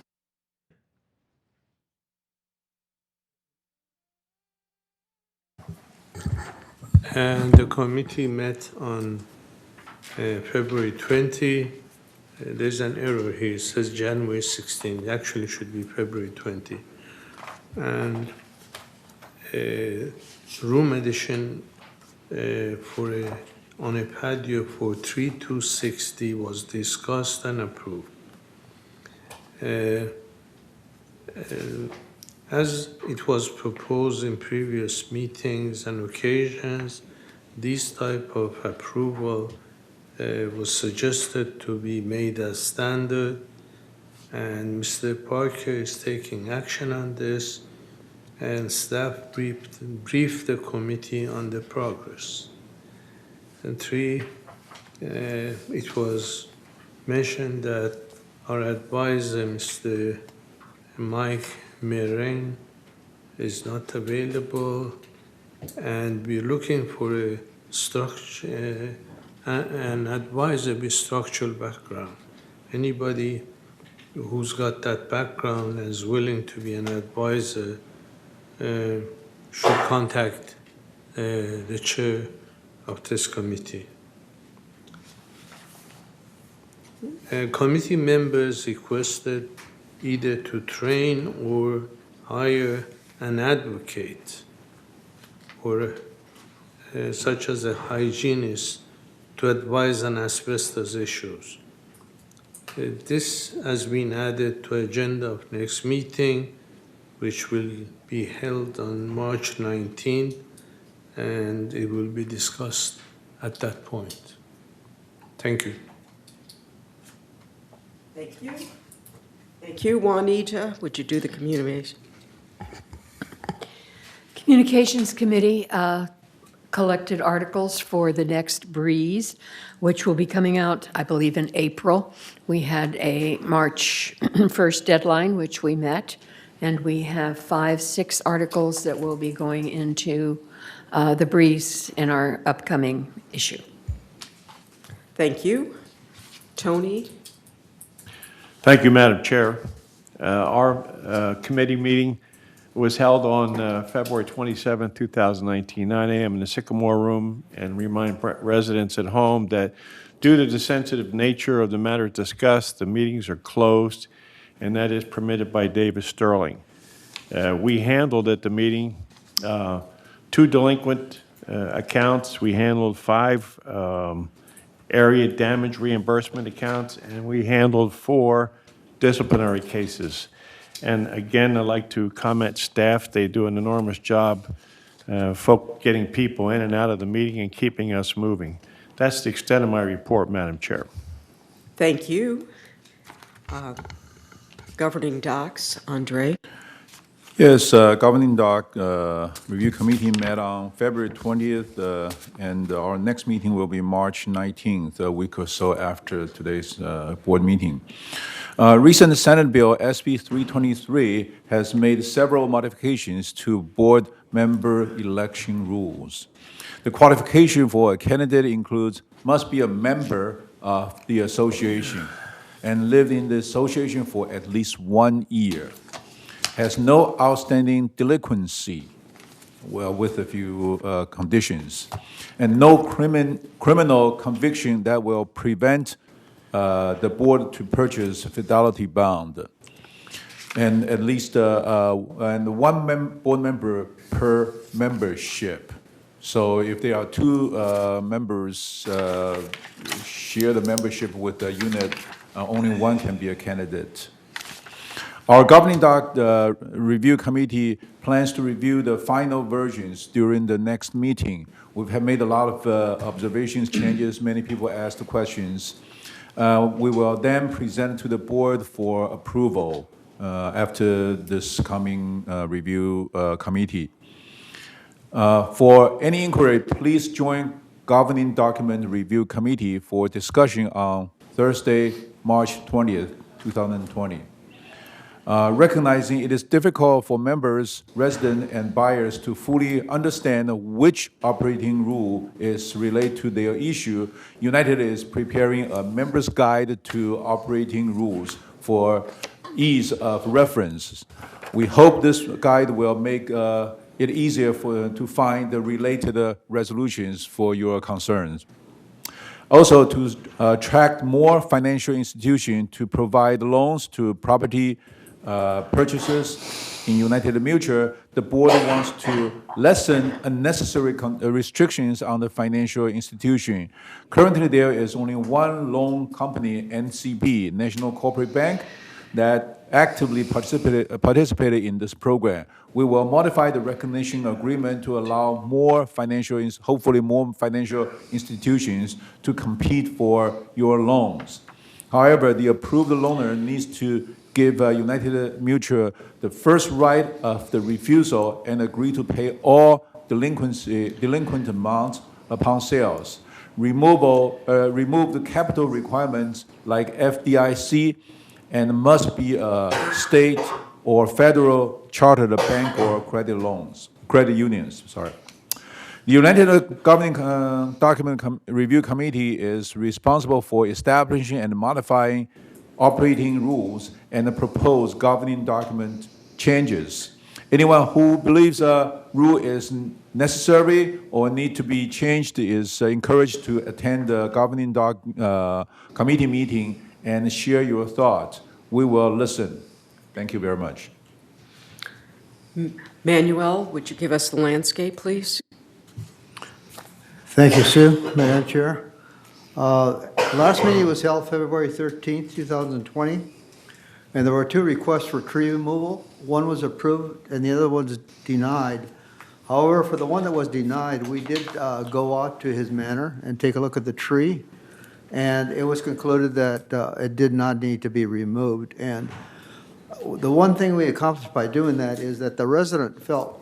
And the committee met on February 20. There's an error here. It says January 16. It actually should be February 20. And room addition on a patio for 3260 was discussed and approved. As it was proposed in previous meetings and occasions, this type of approval was suggested to be made as standard, and Mr. Parker is taking action on this, and staff briefed the committee on the progress. And 3, it was mentioned that our advisor, Mr. Mike Mering, is not available, and we're looking for a structure, an advisor with structural background. Anybody who's got that background and is willing to be an advisor should contact the chair of this committee. Committee members requested either to train or hire an advocate or such as a hygienist to advise on asbestos issues. This has been added to agenda of next meeting, which will be held on March 19th, and it will be discussed at that point. Thank you. Thank you. Thank you. Juanita, would you do the communication? Communications Committee collected articles for the next Breeze, which will be coming out, I believe, in April. We had a March 1st deadline, which we met, and we have 6 articles that will be going into the Breeze in our upcoming issue. Thank you. Tony? Thank you, Madam Chair. Our committee meeting was held on February 27, 2019, 9 a.m. in the Sycamore Room, and remind residents at home that due to the sensitive nature of the matter discussed, the meetings are closed, and that is permitted by Davis Sterling. We handled at the meeting 2 delinquent accounts. We handled 5 area damage reimbursement accounts, and we handled 4 disciplinary cases. And again, I'd like to comment staff. They do an enormous job getting people in and out of the meeting and keeping us moving. That's the extent of my report, Madam Chair. Thank you. Governing Docs, Andre. Yes, Governing Doc Review Committee met on February 20th, and our next meeting will be March 19th, a week or so after today's board meeting. Recent Senate Bill SB 323 has made several modifications to board member election rules. The qualification for a candidate includes must be a member of the association and lived in the association for at least 1 year, has no outstanding delinquency, well, with a few conditions, and no criminal conviction that will prevent the board to purchase fidelity bond, and at least and one board member per membership. So if there are 2 members share the membership with the unit, only one can be a candidate. Our Governing Doc Review Committee plans to review the final versions during the next meeting. We have made a lot of observations, changes, many people asked questions. We will then present to the board for approval after this coming review committee. For any inquiry, please join Governing Document Review Committee for discussion on Thursday, March 20th, 2020. Recognizing it is difficult for members, residents, and buyers to fully understand which operating rule is related to their issue, United is preparing a member's guide to operating rules for ease of reference. We hope this guide will make it easier to find the related resolutions for your concerns. Also, to attract more financial institutions to provide loans to property purchases in United Mutual, the board wants to lessen unnecessary restrictions on the financial institution. Currently, there is only one loan company, NCB, National Corporate Bank, that actively participated in this program. We will modify the recognition agreement to allow more hopefully more financial institutions to compete for your loans. However, the approved loaner needs to give United Mutual the first right of the refusal and agree to pay all delinquent amounts upon sales. Remove the capital requirements like FDIC, and must be a state or federal chartered bank or credit unions. Sorry. The United Governing Document Review Committee is responsible for establishing and modifying operating rules and the proposed governing document changes. Anyone who believes a rule is necessary or need to be changed is encouraged to attend the governing committee meeting and share your thoughts. We will listen. Thank you very much. Manuel, would you give us the landscape, please? Thank you, Sue, Madam Chair. Last meeting was held February 13th, 2020, and there were 2 requests for tree removal. One was approved and the other one was denied. However, for the one that was denied, we did go out to his manor and take a look at the tree, and it was concluded that it did not need to be removed. And the one thing we accomplished by doing that is that the resident felt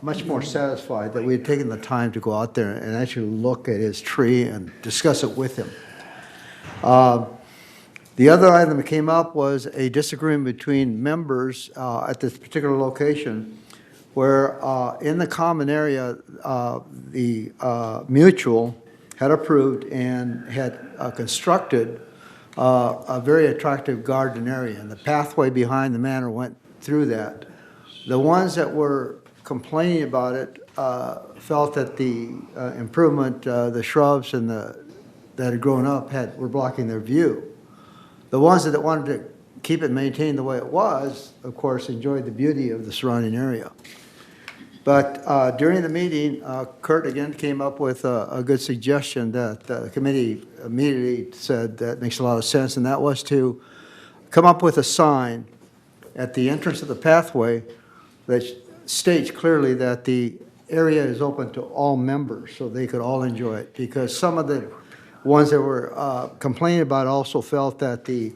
much more satisfied that we had taken the time to go out there and actually look at his tree and discuss it with him. The other item that came up was a disagreement between members at this particular location where in the common area, the mutual had approved and had constructed a very attractive garden area, and the pathway behind the manor went through that. The ones that were complaining about it felt that the improvement, the shrubs and that had grown up were blocking their view. The ones that wanted to keep it maintained the way it was, of course, enjoyed the beauty of the surrounding area. But during the meeting, Kurt again came up with a good suggestion that the committee immediately said that makes a lot of sense, and that was to come up with a sign at the entrance of the pathway that states clearly that the area is open to all members, so they could all enjoy it. Because some of the ones that were complaining about also felt that the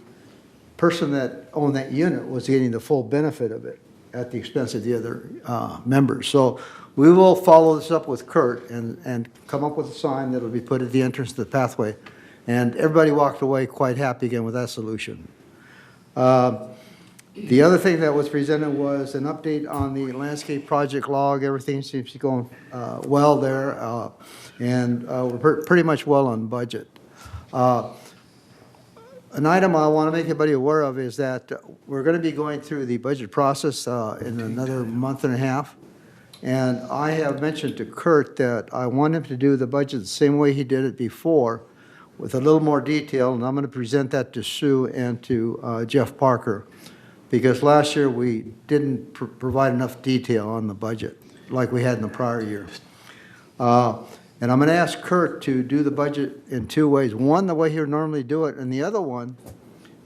person that owned that unit was getting the full benefit of it at the expense of the other members. So we will follow this up with Kurt and come up with a sign that will be put at the entrance to the pathway. And everybody walked away quite happy again with that solution. The other thing that was presented was an update on the landscape project log. Everything seems to be going well there, and we're pretty much well on budget. An item I want to make everybody aware of is that we're going to be going through the budget process in another month and a half. And I have mentioned to Kurt that I want him to do the budget the same way he did it before, with a little more detail, and I'm going to present that to Sue and to Jeff Parker, because last year we didn't provide enough detail on the budget like we had in the prior year. And I'm going to ask Kurt to do the budget in two ways. One, the way he would normally do it, and the other one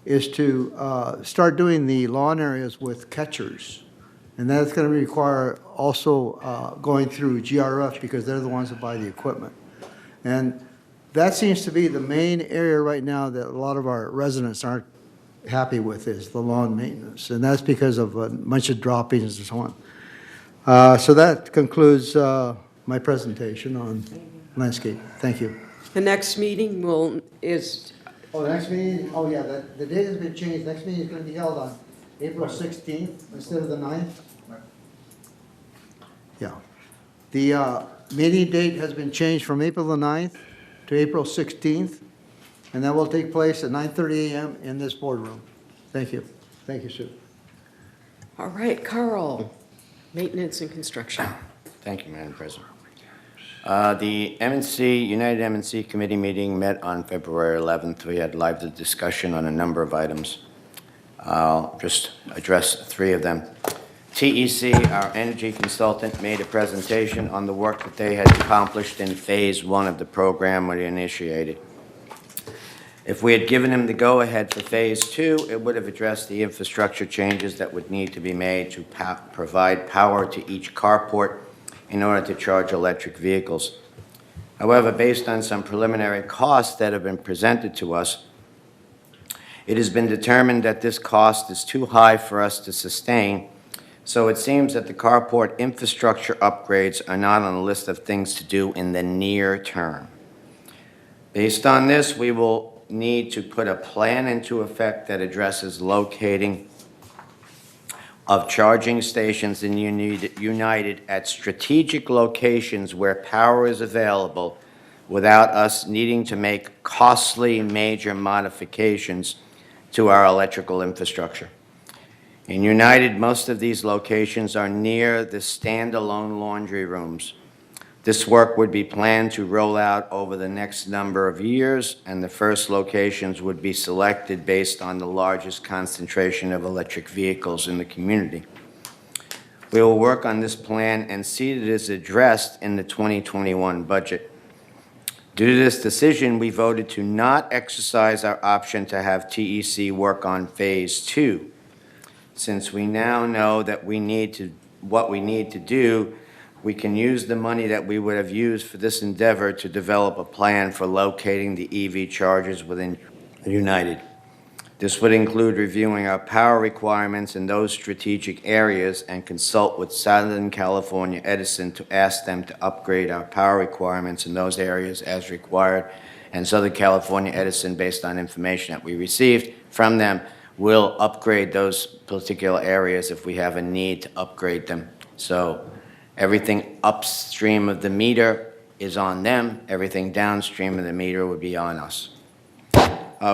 is to start doing the lawn areas with catchers. And that's going to require also going through GRF, because they're the ones that buy the equipment. And that seems to be the main area right now that a lot of our residents aren't happy with, is the lawn maintenance. And that's because of a bunch of droppings and so on. So that concludes my presentation on landscape. Thank you. The next meeting is. Oh, the next meeting, oh yeah, the date has been changed. Next meeting is going to be held on April 16th instead of the 9th. Yeah. The meeting date has been changed from April the 9th to April 16th, and that will take place at 9:30 a.m. in this boardroom. Thank you. Thank you, Sue. All right, Carl, maintenance and construction. Thank you, Madam President. The United M&C Committee meeting met on February 11th. We had lively discussion on a number of items. I'll just address three of them. TEC, our energy consultant, made a presentation on the work that they had accomplished in Phase 1 of the program when it initiated. If we had given him the go-ahead for Phase 2, it would have addressed the infrastructure changes that would need to be made to provide power to each carport in order to charge electric vehicles. However, based on some preliminary costs that have been presented to us, it has been determined that this cost is too high for us to sustain, so it seems that the carport infrastructure upgrades are not on the list of things to do in the near term. Based on this, we will need to put a plan into effect that addresses locating of charging stations in United at strategic locations where power is available without us needing to make costly major modifications to our electrical infrastructure. In United, most of these locations are near the standalone laundry rooms. This work would be planned to roll out over the next number of years, and the first locations would be selected based on the largest concentration of electric vehicles in the community. We will work on this plan and see that it is addressed in the 2021 budget. Due to this decision, we voted to not exercise our option to have TEC work on Phase 2. Since we now know that what we need to do, we can use the money that we would have used for this endeavor to develop a plan for locating the EV chargers within United. This would include reviewing our power requirements in those strategic areas and consult with Southern California Edison to ask them to upgrade our power requirements in those areas as required. And Southern California Edison, based on information that we received from them, will upgrade those particular areas if we have a need to upgrade them. So everything upstream of the meter is on them. Everything downstream of the meter would be on us.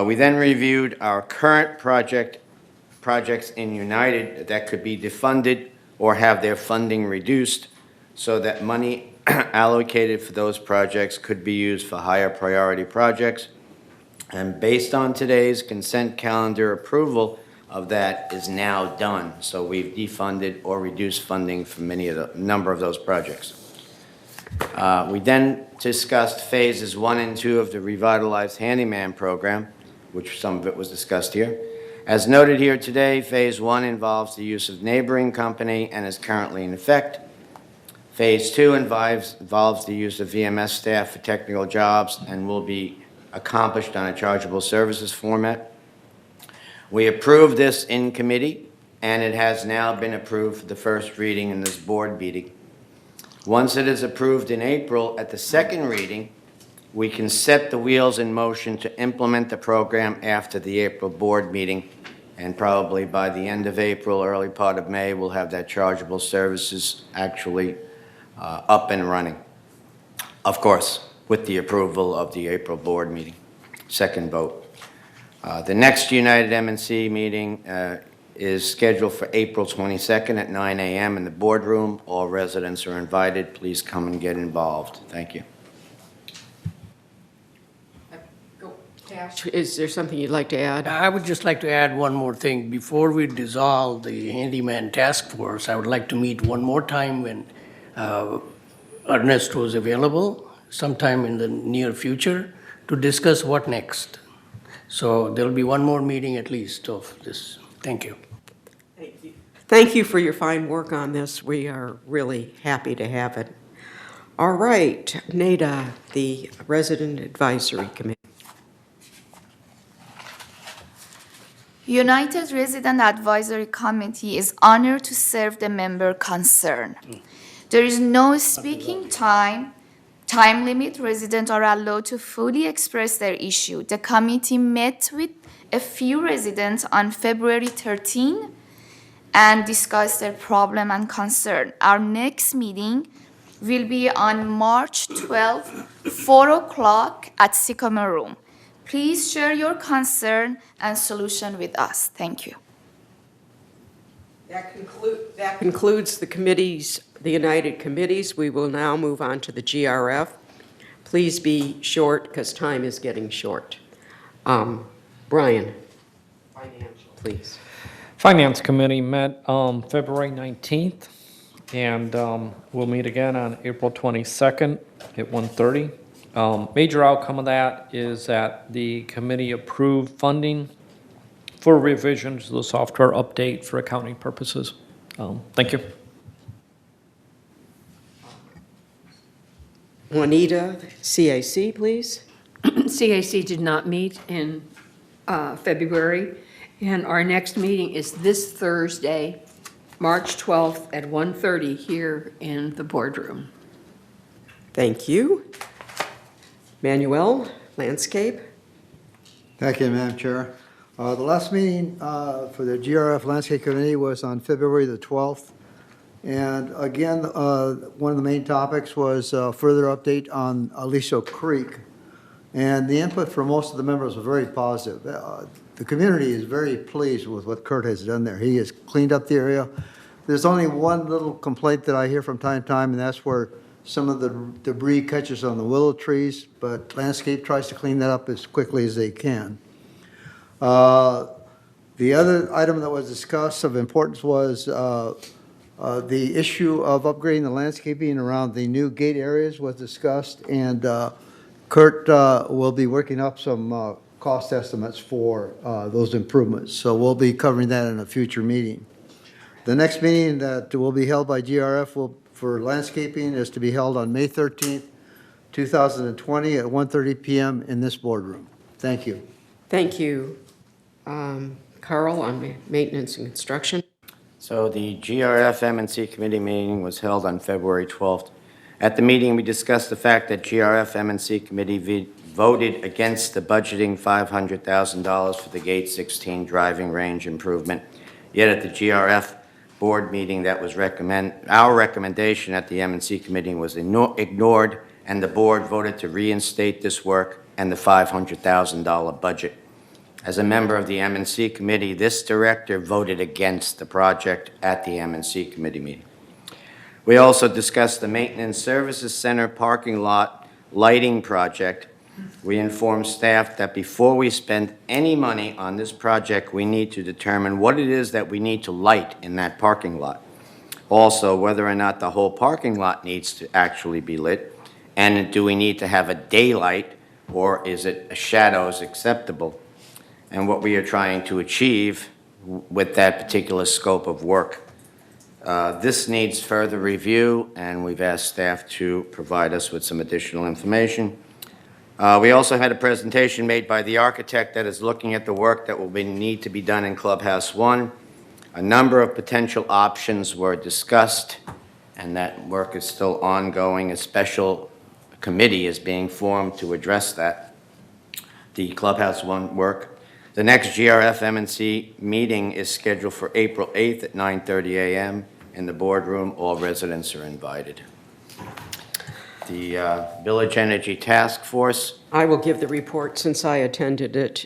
We then reviewed our current projects in United that could be defunded or have their funding reduced so that money allocated for those projects could be used for higher priority projects. And based on today's consent calendar, approval of that is now done. So we've defunded or reduced funding for number of those projects. We then discussed phases 1 and 2 of the revitalized handyman program, which some of it was discussed here. As noted here today, phase 1 involves the use of neighboring company and is currently in effect. Phase 2 involves the use of VMS staff for technical jobs and will be accomplished on a chargeable services format. We approved this in committee, and it has now been approved for the first reading in this board meeting. Once it is approved in April at the second reading, we can set the wheels in motion to implement the program after the April board meeting, and probably by the end of April, early part of May, we'll have that chargeable services actually up and running. Of course, with the approval of the April board meeting, second vote. The next United M&C meeting is scheduled for April 22nd at 9 a.m. in the boardroom. All residents are invited. Please come and get involved. Thank you. Is there something you'd like to add? I would just like to add one more thing. Before we dissolve the handyman task force, I would like to meet one more time when Ernesto is available, sometime in the near future, to discuss what next. So there'll be one more meeting at least of this. Thank you. Thank you for your fine work on this. We are really happy to have it. All right, NADA, the Resident Advisory Committee. United Resident Advisory Committee is honored to serve the member concerned. There is no speaking time limit. Residents are allowed to fully express their issue. The committee met with a few residents on February 13 and discussed their problem and concern. Our next meeting will be on March 12, 4 o'clock at Sycamore Room. Please share your concern and solution with us. Thank you. That concludes the committees, the United Committees. We will now move on to the GRF. Please be short because time is getting short. Brian, financial, please. Finance Committee met February 19th, and we'll meet again on April 22nd at 1:30. Major outcome of that is that the committee approved funding for revisions to the software update for accounting purposes. Thank you. Juanita, CAC, please. CAC did not meet in February, and our next meeting is this Thursday, March 12th at 1:30 here in the boardroom. Thank you. Manuel, Landscape. Thank you, Madam Chair. The last meeting for the GRF Landscape Committee was on February the 12th. And again, one of the main topics was further update on Aliso Creek. And the input from most of the members was very positive. The community is very pleased with what Kurt has done there. He has cleaned up the area. There's only one little complaint that I hear from time to time, and that's where some of the debris catches on the willow trees, but Landscape tries to clean that up as quickly as they can. The other item that was discussed of importance was the issue of upgrading the landscaping around the new gate areas was discussed, and Kurt will be working up some cost estimates for those improvements. So we'll be covering that in a future meeting. The next meeting that will be held by GRF for landscaping is to be held on May 13th, 2020 at 1:30 p.m. in this boardroom. Thank you. Thank you. Carl, on maintenance and construction. So the GRF M&C committee meeting was held on February 12th. At the meeting, we discussed the fact that GRF M&C committee voted against the budgeting $500,000 for the Gate 16 driving range improvement. Yet at the GRF board meeting, that was our recommendation at the M&C committee was ignored, and the board voted to reinstate this work and the $500,000 budget. As a member of the M&C committee, this director voted against the project at the M&C committee meeting. We also discussed the Maintenance Services Center parking lot lighting project. We informed staff that before we spend any money on this project, we need to determine what it is that we need to light in that parking lot. Also, whether or not the whole parking lot needs to actually be lit, and do we need to have a daylight, or is it shadows acceptable? And what we are trying to achieve with that particular scope of work. This needs further review, and we've asked staff to provide us with some additional information. We also had a presentation made by the architect that is looking at the work that will need to be done in Clubhouse 1. A number of potential options were discussed, and that work is still ongoing. A special committee is being formed to address that, the Clubhouse 1 work. The next GRF M&C meeting is scheduled for April 8th at 9:30 a.m. in the boardroom. All residents are invited. The Village Energy Task Force. I will give the report since I attended it.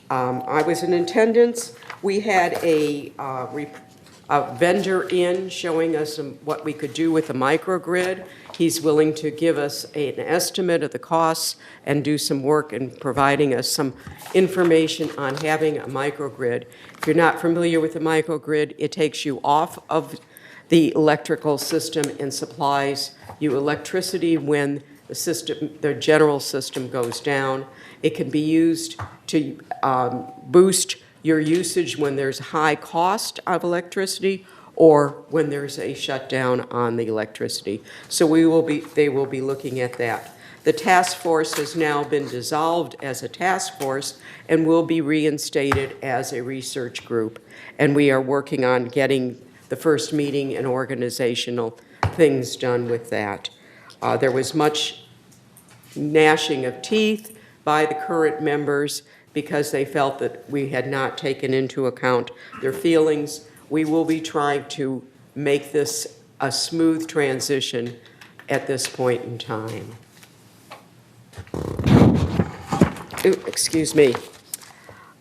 I was in attendance. We had a vendor in showing us what we could do with the microgrid. He's willing to give us an estimate of the costs and do some work in providing us some information on having a microgrid. If you're not familiar with the microgrid, it takes you off of the electrical system and supplies you electricity when the general system goes down. It can be used to boost your usage when there's high cost of electricity or when there's a shutdown on the electricity. So they will be looking at that. The task force has now been dissolved as a task force and will be reinstated as a research group. And we are working on getting the first meeting and organizational things done with that. There was much gnashing of teeth by the current members because they felt that we had not taken into account their feelings. We will be trying to make this a smooth transition at this point in time. Ooh, excuse me.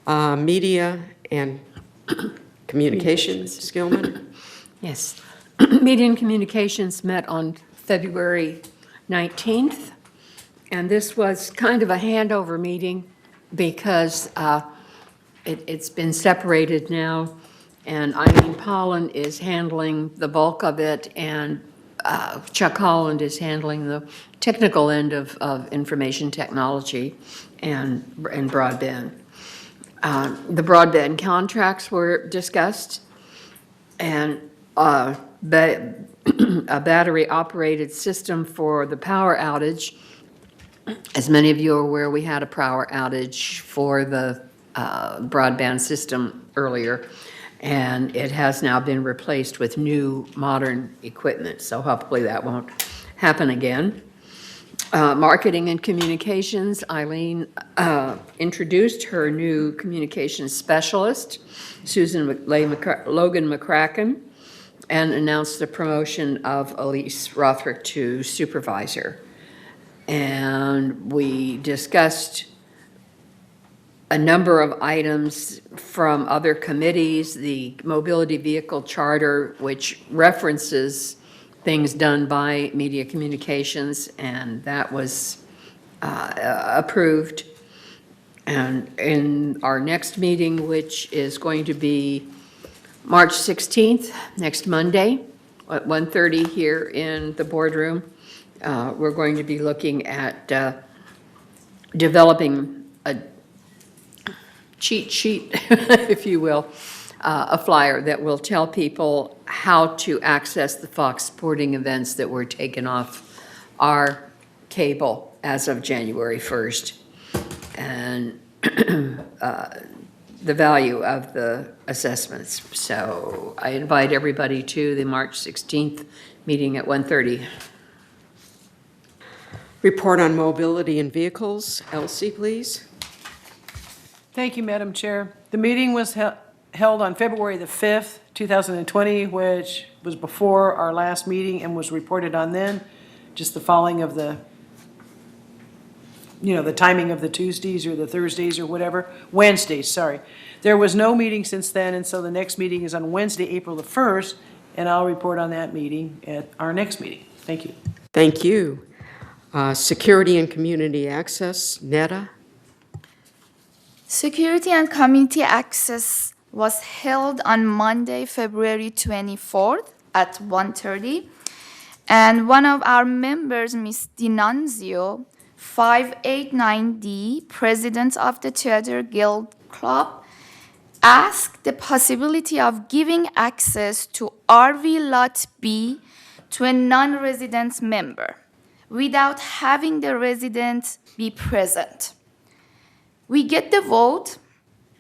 Media and communications, Gilman? Yes. Media and Communications met on February 19th, and this was kind of a handover meeting because it's been separated now, and Eileen Pollan is handling the bulk of it, and Chuck Holland is handling the technical end of information technology and broadband. The broadband contracts were discussed, and a battery-operated system for the power outage. As many of you are aware, we had a power outage for the broadband system earlier, and it has now been replaced with new modern equipment, so hopefully that won't happen again. Marketing and communications, Eileen introduced her new communications specialist, Logan McCracken, and announced the promotion of Elise Rothrick to supervisor. And we discussed a number of items from other committees, the mobility vehicle charter, which references things done by media communications, and that was approved. And in our next meeting, which is going to be March 16th, next Monday, at 1:30 here in the boardroom, we're going to be looking at developing a cheat sheet, if you will, a flyer that will tell people how to access the Fox sporting events that were taken off our cable as of January 1st. And the value of the assessments. So I invite everybody to the March 16th meeting at 1:30. Report on mobility and vehicles. Elsie, please. Thank you, Madam Chair. The meeting was held on February the 5th, 2020, which was before our last meeting and was reported on then. Just the following of the the timing of the Tuesdays or the Thursdays or whatever, Wednesdays, sorry. There was no meeting since then, and so the next meeting is on Wednesday, April the 1st, and I'll report on that meeting at our next meeting. Thank you. Thank you. Security and Community Access, Netta? Security and Community Access was held on Monday, February 24th at 1:30. And one of our members, Ms. Dinanzio, 589D, president of the Theater Guild Club, asked the possibility of giving access to RV Lot B to a non-resident member without having the resident be present. We get the vote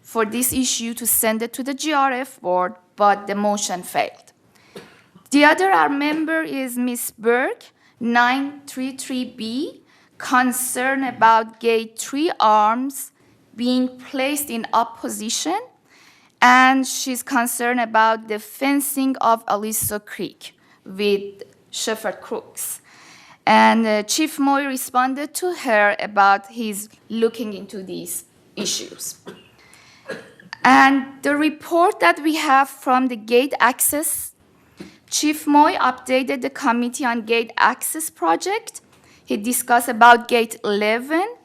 for this issue to send it to the GRF board, but the motion failed. The other our member is Ms. Burke, 933B, concerned about gate 3 arms being placed in opposition, and she's concerned about the fencing of Aliso Creek with Shepherd Crooks. And Chief Moy responded to her about his looking into these issues. And the report that we have from the gate access, Chief Moy updated the committee on gate access project. He discussed about gate 11.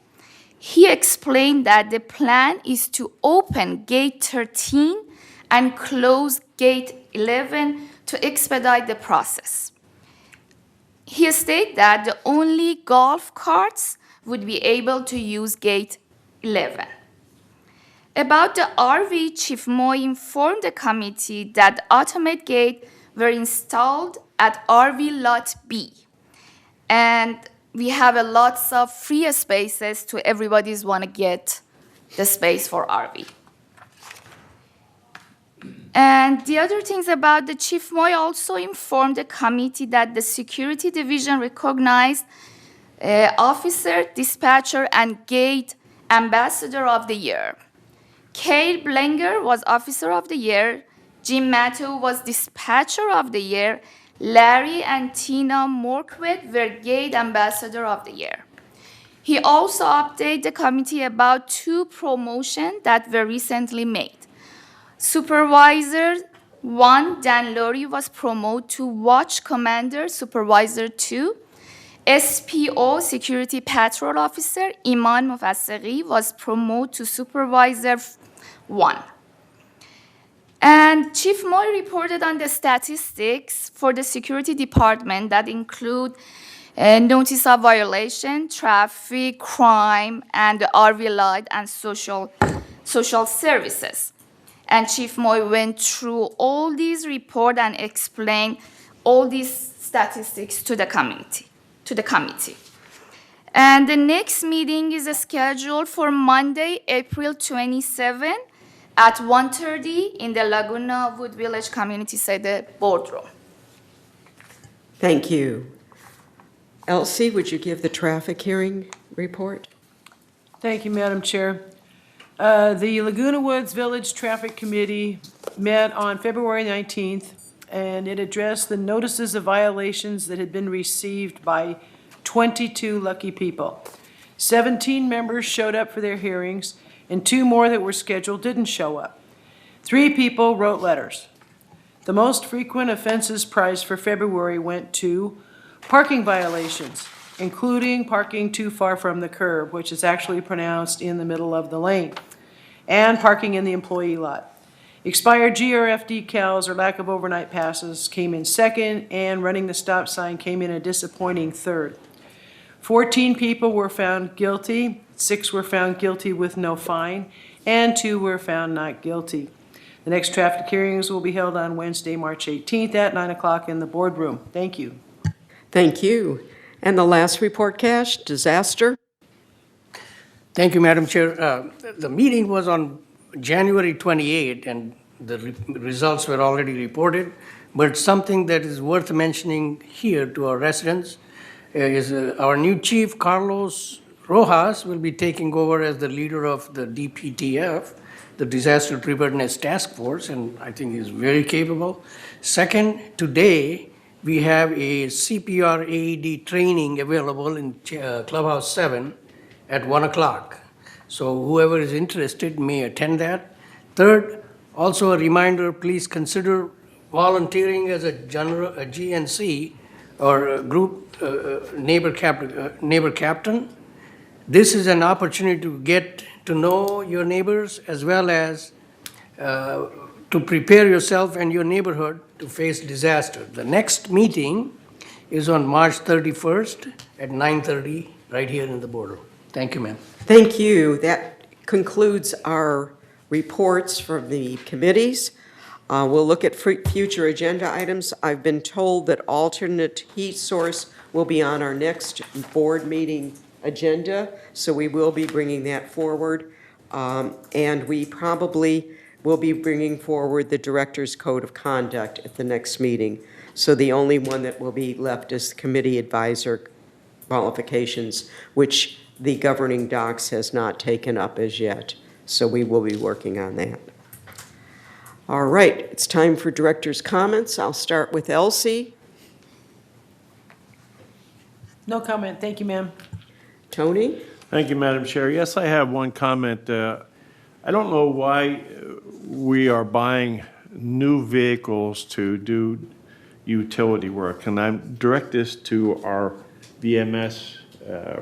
He explained that the plan is to open gate 13 and close gate 11 to expedite the process. He stated that the only golf carts would be able to use gate 11. About the RV, Chief Moy informed the committee that automated gates were installed at RV Lot B. And we have lots of free spaces to everybody's want to get the space for RV. And the other things about the Chief Moy also informed the committee that the security division recognized officer, dispatcher, and gate ambassador of the year. Cale Blenger was officer of the year. Jim Matthew was dispatcher of the year. Larry and Tina Morquet were gate ambassador of the year. He also updated the committee about 2 promotions that were recently made. Supervisor 1, Dan Laurie, was promoted to Watch Commander. Supervisor 2, SPO, Security Patrol Officer, Iman Mufassegi, was promoted to Supervisor 1. And Chief Moy reported on the statistics for the security department that include notice of violation, traffic, crime, and the RV light and social services. And Chief Moy went through all these reports and explained all these statistics to the committee. And the next meeting is scheduled for Monday, April 27 at 1:30 in the Laguna Wood Village Community Center boardroom. Thank you. Elsie, would you give the traffic hearing report? Thank you, Madam Chair. The Laguna Woods Village Traffic Committee met on February 19th, and it addressed the notices of violations that had been received by 22 lucky people. 17 members showed up for their hearings, and 2 more that were scheduled didn't show up. 3 people wrote letters. The most frequent offenses prize for February went to parking violations, including parking too far from the curb, which is actually pronounced in the middle of the lane, and parking in the employee lot. Expired GRF decals or lack of overnight passes came in second, and running the stop sign came in a disappointing third. 14 people were found guilty, 6 were found guilty with no fine, and 2 were found not guilty. The next traffic hearings will be held on Wednesday, March 18th at 9 o'clock in the boardroom. Thank you. Thank you. And the last report, Cash, disaster. Thank you, Madam Chair. The meeting was on January 28, and the results were already reported, but something that is worth mentioning here to our residents is our new chief, Carlos Rojas, will be taking over as the leader of the DPTF, the Disaster Preparedness Task Force, and I think he's very capable. Second, today, we have a CPR AED training available in Clubhouse 7, at 1 o'clock. So whoever is interested may attend that. Third, also a reminder, please consider volunteering as a GNC or a group neighbor captain. This is an opportunity to get to know your neighbors as well as to prepare yourself and your neighborhood to face disaster. The next meeting is on March 31st at 9:30 right here in the boardroom. Thank you, ma'am. Thank you. That concludes our reports from the committees. We'll look at future agenda items. I've been told that alternate heat source will be on our next board meeting agenda, so we will be bringing that forward. And we probably will be bringing forward the Director's Code of Conduct at the next meeting. So the only one that will be left is committee advisor qualifications, which the governing docs has not taken up as yet. So we will be working on that. All right, it's time for director's comments. I'll start with Elsie. No comment. Thank you, ma'am. Tony? Thank you, Madam Chair. Yes, I have one comment. I don't know why we are buying new vehicles to do utility work, and I direct this to our VMS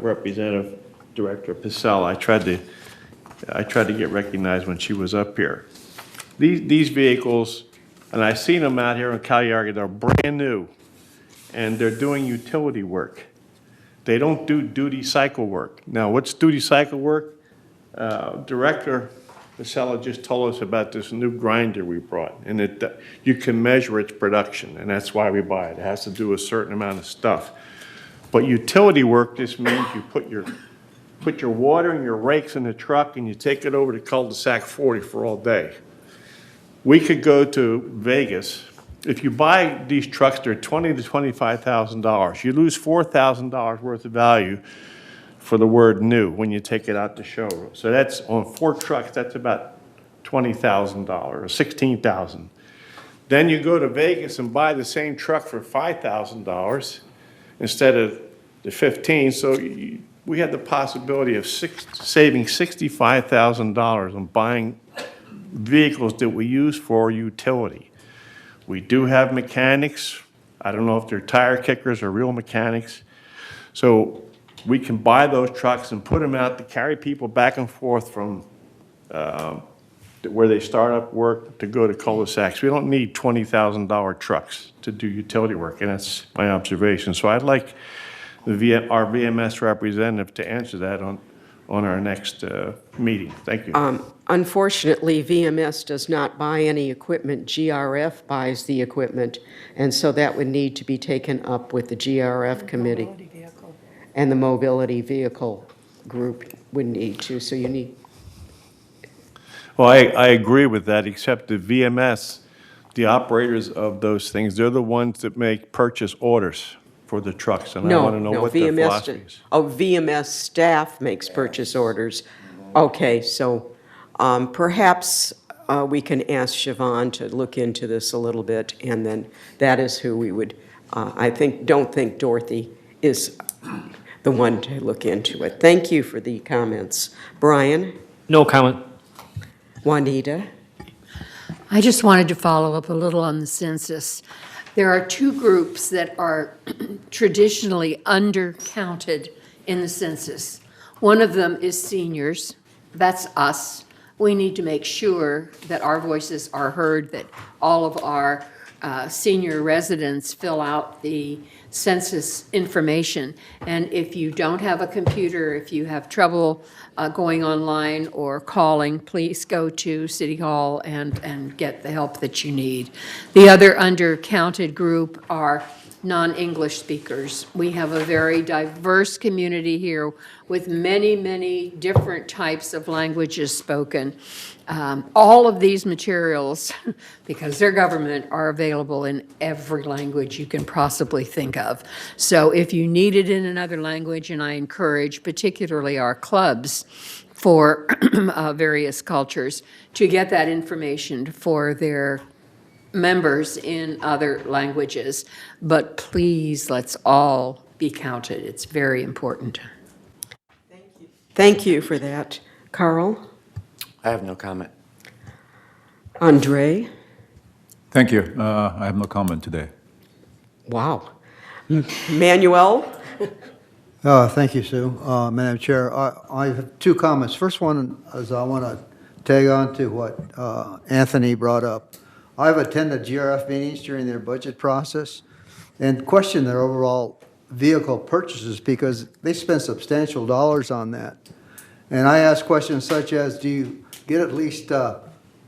representative, Director Pacella. I tried to get recognized when she was up here. These vehicles, and I've seen them out here in Caluyaga, they're brand new, and they're doing utility work. They don't do duty cycle work. Now, what's duty cycle work? Director Pacella just told us about this new grinder we brought, and you can measure its production, and that's why we buy it. It has to do a certain amount of stuff. But utility work just means you put your water and your rakes in the truck, and you take it over to cul-de-sac 40 for all day. We could go to Vegas. If you buy these trucks, they're $20,000 to $25,000. You lose $4,000 worth of value for the word new when you take it out the showroom. So that's on 4 trucks, that's about $20,000 or $16,000. Then you go to Vegas and buy the same truck for $5,000 instead of the $15,000. So we had the possibility of saving $65,000 on buying vehicles that we use for utility. We do have mechanics. I don't know if they're tire kickers or real mechanics. So we can buy those trucks and put them out to carry people back and forth from where they start up work to go to cul-de-sacs. We don't need $20,000 trucks to do utility work, and that's my observation. So I'd like our VMS representative to answer that on our next meeting. Thank you. Unfortunately, VMS does not buy any equipment. GRF buys the equipment, and so that would need to be taken up with the GRF committee. And the mobility vehicle group would need to, so you need. Well, I agree with that, except the VMS, the operators of those things, they're the ones that make purchase orders for the trucks, and I want to know what their philosophy is. VMS staff makes purchase orders. Okay, so perhaps we can ask Siobhan to look into this a little bit, and then that is who we would, don't think Dorothy is the one to look into it. Thank you for the comments. Brian? No comment. Juanita? I just wanted to follow up a little on the census. There are 2 groups that are traditionally undercounted in the census. One of them is seniors. That's us. We need to make sure that our voices are heard, that all of our senior residents fill out the census information. And if you don't have a computer, if you have trouble going online or calling, please go to City Hall and get the help that you need. The other undercounted group are non-English speakers. We have a very diverse community here with many, many different types of languages spoken. All of these materials, because they're government, are available in every language you can possibly think of. So if you need it in another language, and I encourage particularly our clubs for various cultures to get that information for their members in other languages. But please, let's all be counted. It's very important. Thank you for that. Carl? I have no comment. Andre? Thank you. I have no comment today. Wow. Manuel? Thank you, Sue. Madam Chair, I have two comments. First one is I want to tag on to what Anthony brought up. I've attended GRF meetings during their budget process and questioned their overall vehicle purchases because they spend substantial dollars on that. And I ask questions such as, do you get at least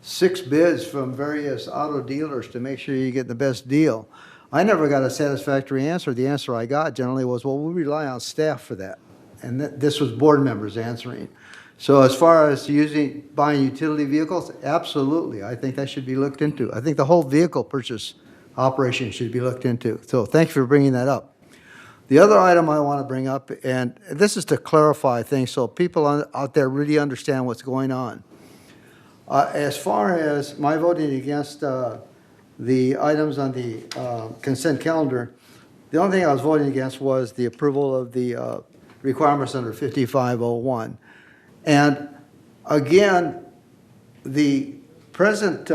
6 bids from various auto dealers to make sure you get the best deal? I never got a satisfactory answer. The answer I got generally was, well, we rely on staff for that. And this was board members answering. So as far as buying utility vehicles, absolutely. I think that should be looked into. I think the whole vehicle purchase operation should be looked into. So thank you for bringing that up. The other item I want to bring up, and this is to clarify things so people out there really understand what's going on. As far as my voting against the items on the consent calendar, the only thing I was voting against was the approval of the requirements under 5501. And again, the present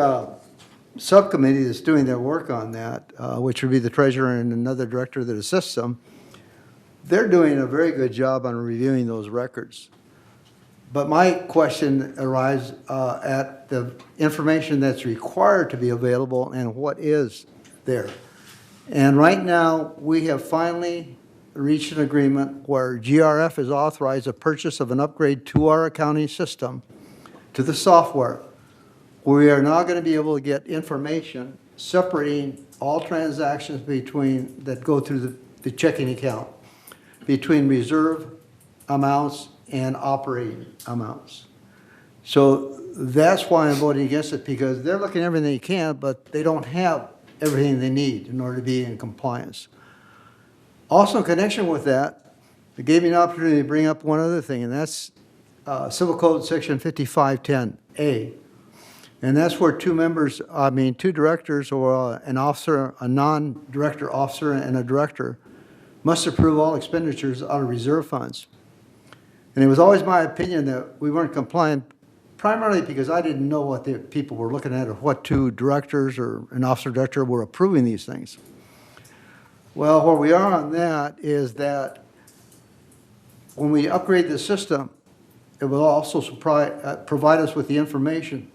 subcommittee that's doing their work on that, which would be the treasurer and another director that assists them, they're doing a very good job on reviewing those records. But my question arrives at the information that's required to be available and what is there. And right now, we have finally reached an agreement where GRF has authorized a purchase of an upgrade to our accounting system, to the software. We are now going to be able to get information separating all transactions that go through the checking account, between reserve amounts and operating amounts. So that's why I'm voting against it, because they're looking at everything they can, but they don't have everything they need in order to be in compliance. Also, in connection with that, it gave me an opportunity to bring up one other thing, and that's Civil Code Section 5510A. And that's where two directors or an officer, a non-director officer and a director must approve all expenditures out of reserve funds. And it was always my opinion that we weren't compliant, primarily because I didn't know what the people were looking at or what two directors or an officer director were approving these things. Well, where we are on that is that when we upgrade the system, it will also provide us with the information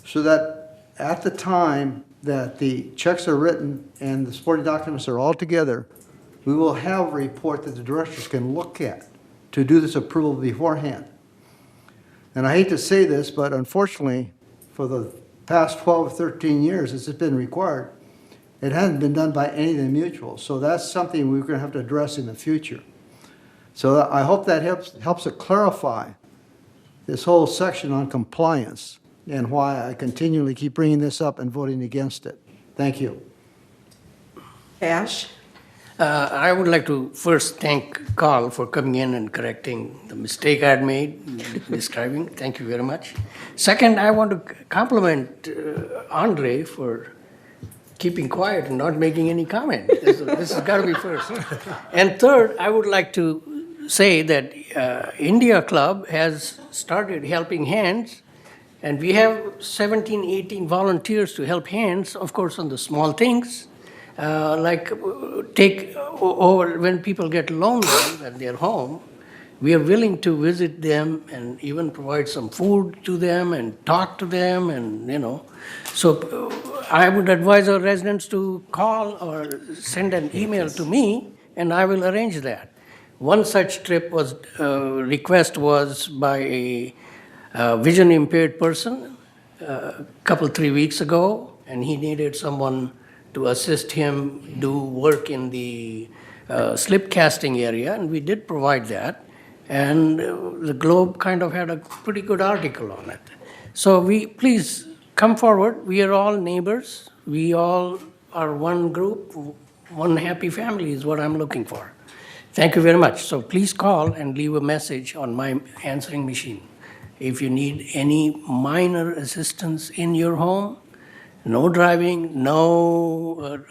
so that at the time that the checks are written and the supporting documents are all together, we will have a report that the directors can look at to do this approval beforehand. And I hate to say this, but unfortunately, for the past 12 or 13 years, as it's been required, it hasn't been done by any of the mutuals. So that's something we're going to have to address in the future. So I hope that helps to clarify this whole section on compliance and why I continually keep bringing this up and voting against it. Thank you. Ash? I would like to first thank Carl for coming in and correcting the mistake I had made describing. Thank you very much. Second, I want to compliment Andre for keeping quiet and not making any comment. This has got to be first. And third, I would like to say that India Club has started helping hands, and we have 17, 18 volunteers to help hands, of course, on the small things. Like take over when people get lonely at their home, we are willing to visit them and even provide some food to them and talk to them, and So I would advise our residents to call or send an email to me, and I will arrange that. One such trip request was by a vision impaired person a couple, 3 weeks ago, and he needed someone to assist him do work in the slip casting area, and we did provide that. And the Globe kind of had a pretty good article on it. So please come forward. We are all neighbors. We all are one group, one happy family is what I'm looking for. Thank you very much. So please call and leave a message on my answering machine. If you need any minor assistance in your home, no driving, no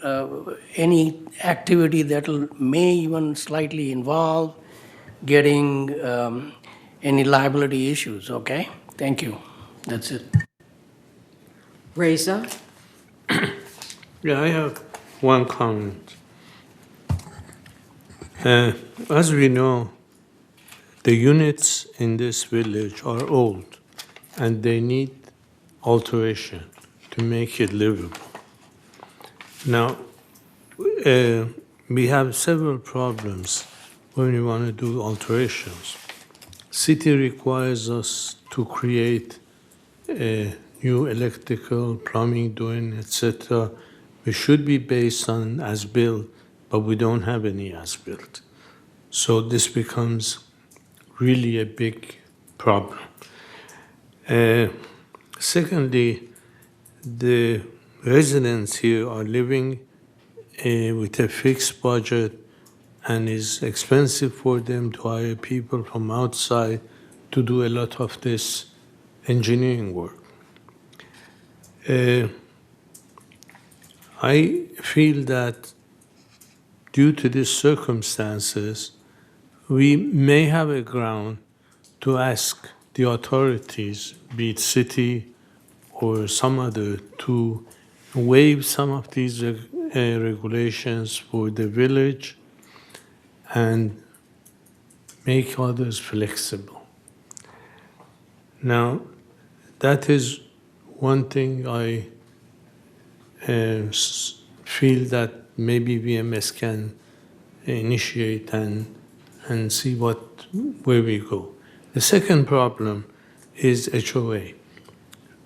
any activity that may even slightly involve getting any liability issues, okay? Thank you. That's it. Reza? Yeah, I have one comment. As we know, the units in this village are old and they need alteration to make it livable. Now, we have several problems when we want to do alterations. City requires us to create new electrical, plumbing, doing, etc. We should be based on as-built, but we don't have any as-built. So this becomes really a big problem. Secondly, the residents here are living with a fixed budget, and it's expensive for them to hire people from outside to do a lot of this engineering work. I feel that due to these circumstances, we may have a ground to ask the authorities, be it city or some other, to waive some of these regulations for the village and make others flexible. Now, that is one thing I feel that maybe VMS can initiate and see where we go. The second problem is HOA.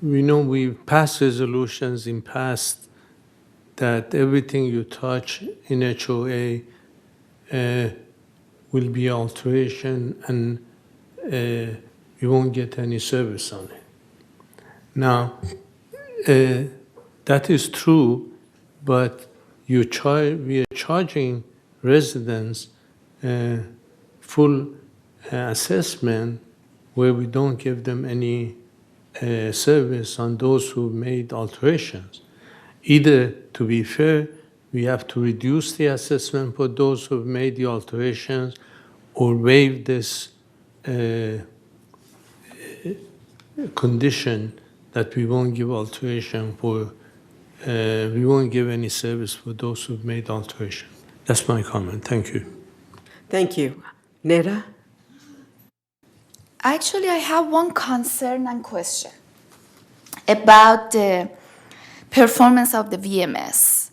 We know we've passed resolutions in past that everything you touch in HOA will be alteration and you won't get any service on it. Now, that is true, but we are charging residents full assessment where we don't give them any service on those who made alterations. Either, to be fair, we have to reduce the assessment for those who have made the alterations or waive this condition that we won't give alteration for, we won't give any service for those who've made alteration. That's my comment. Thank you. Thank you. Neda? Actually, I have one concern and question about the performance of the VMS.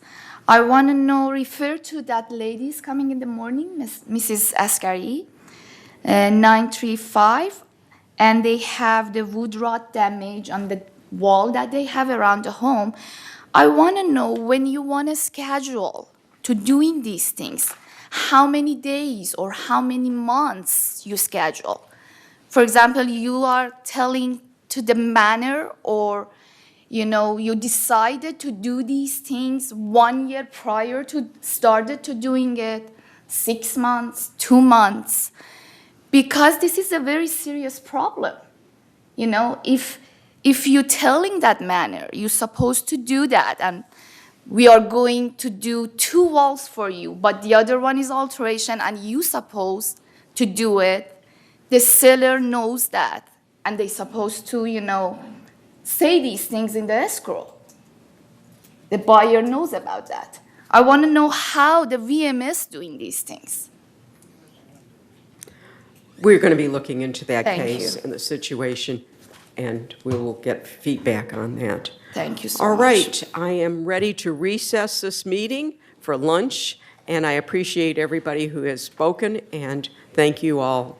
I want to know, refer to that ladies coming in the morning, Mrs. Askari, 935, and they have the wood rot damage on the wall that they have around the home. I want to know, when you want to schedule to doing these things, how many days or how many months you schedule. For example, you are telling to the manor, or you decided to do these things 1 year prior to started to doing it, 6 months, 2 months, because this is a very serious problem. If you're telling that manor you're supposed to do that, and we are going to do 2 walls for you, but the other one is alteration and you supposed to do it, the seller knows that, and they're supposed to, say these things in the escrow. The buyer knows about that. I want to know how the VMS doing these things. We're going to be looking into that Thank case you. and the situation, and we will get feedback on that. Thank you so All much. right, I am ready to recess this meeting for lunch, and I appreciate everybody who has spoken, and thank you all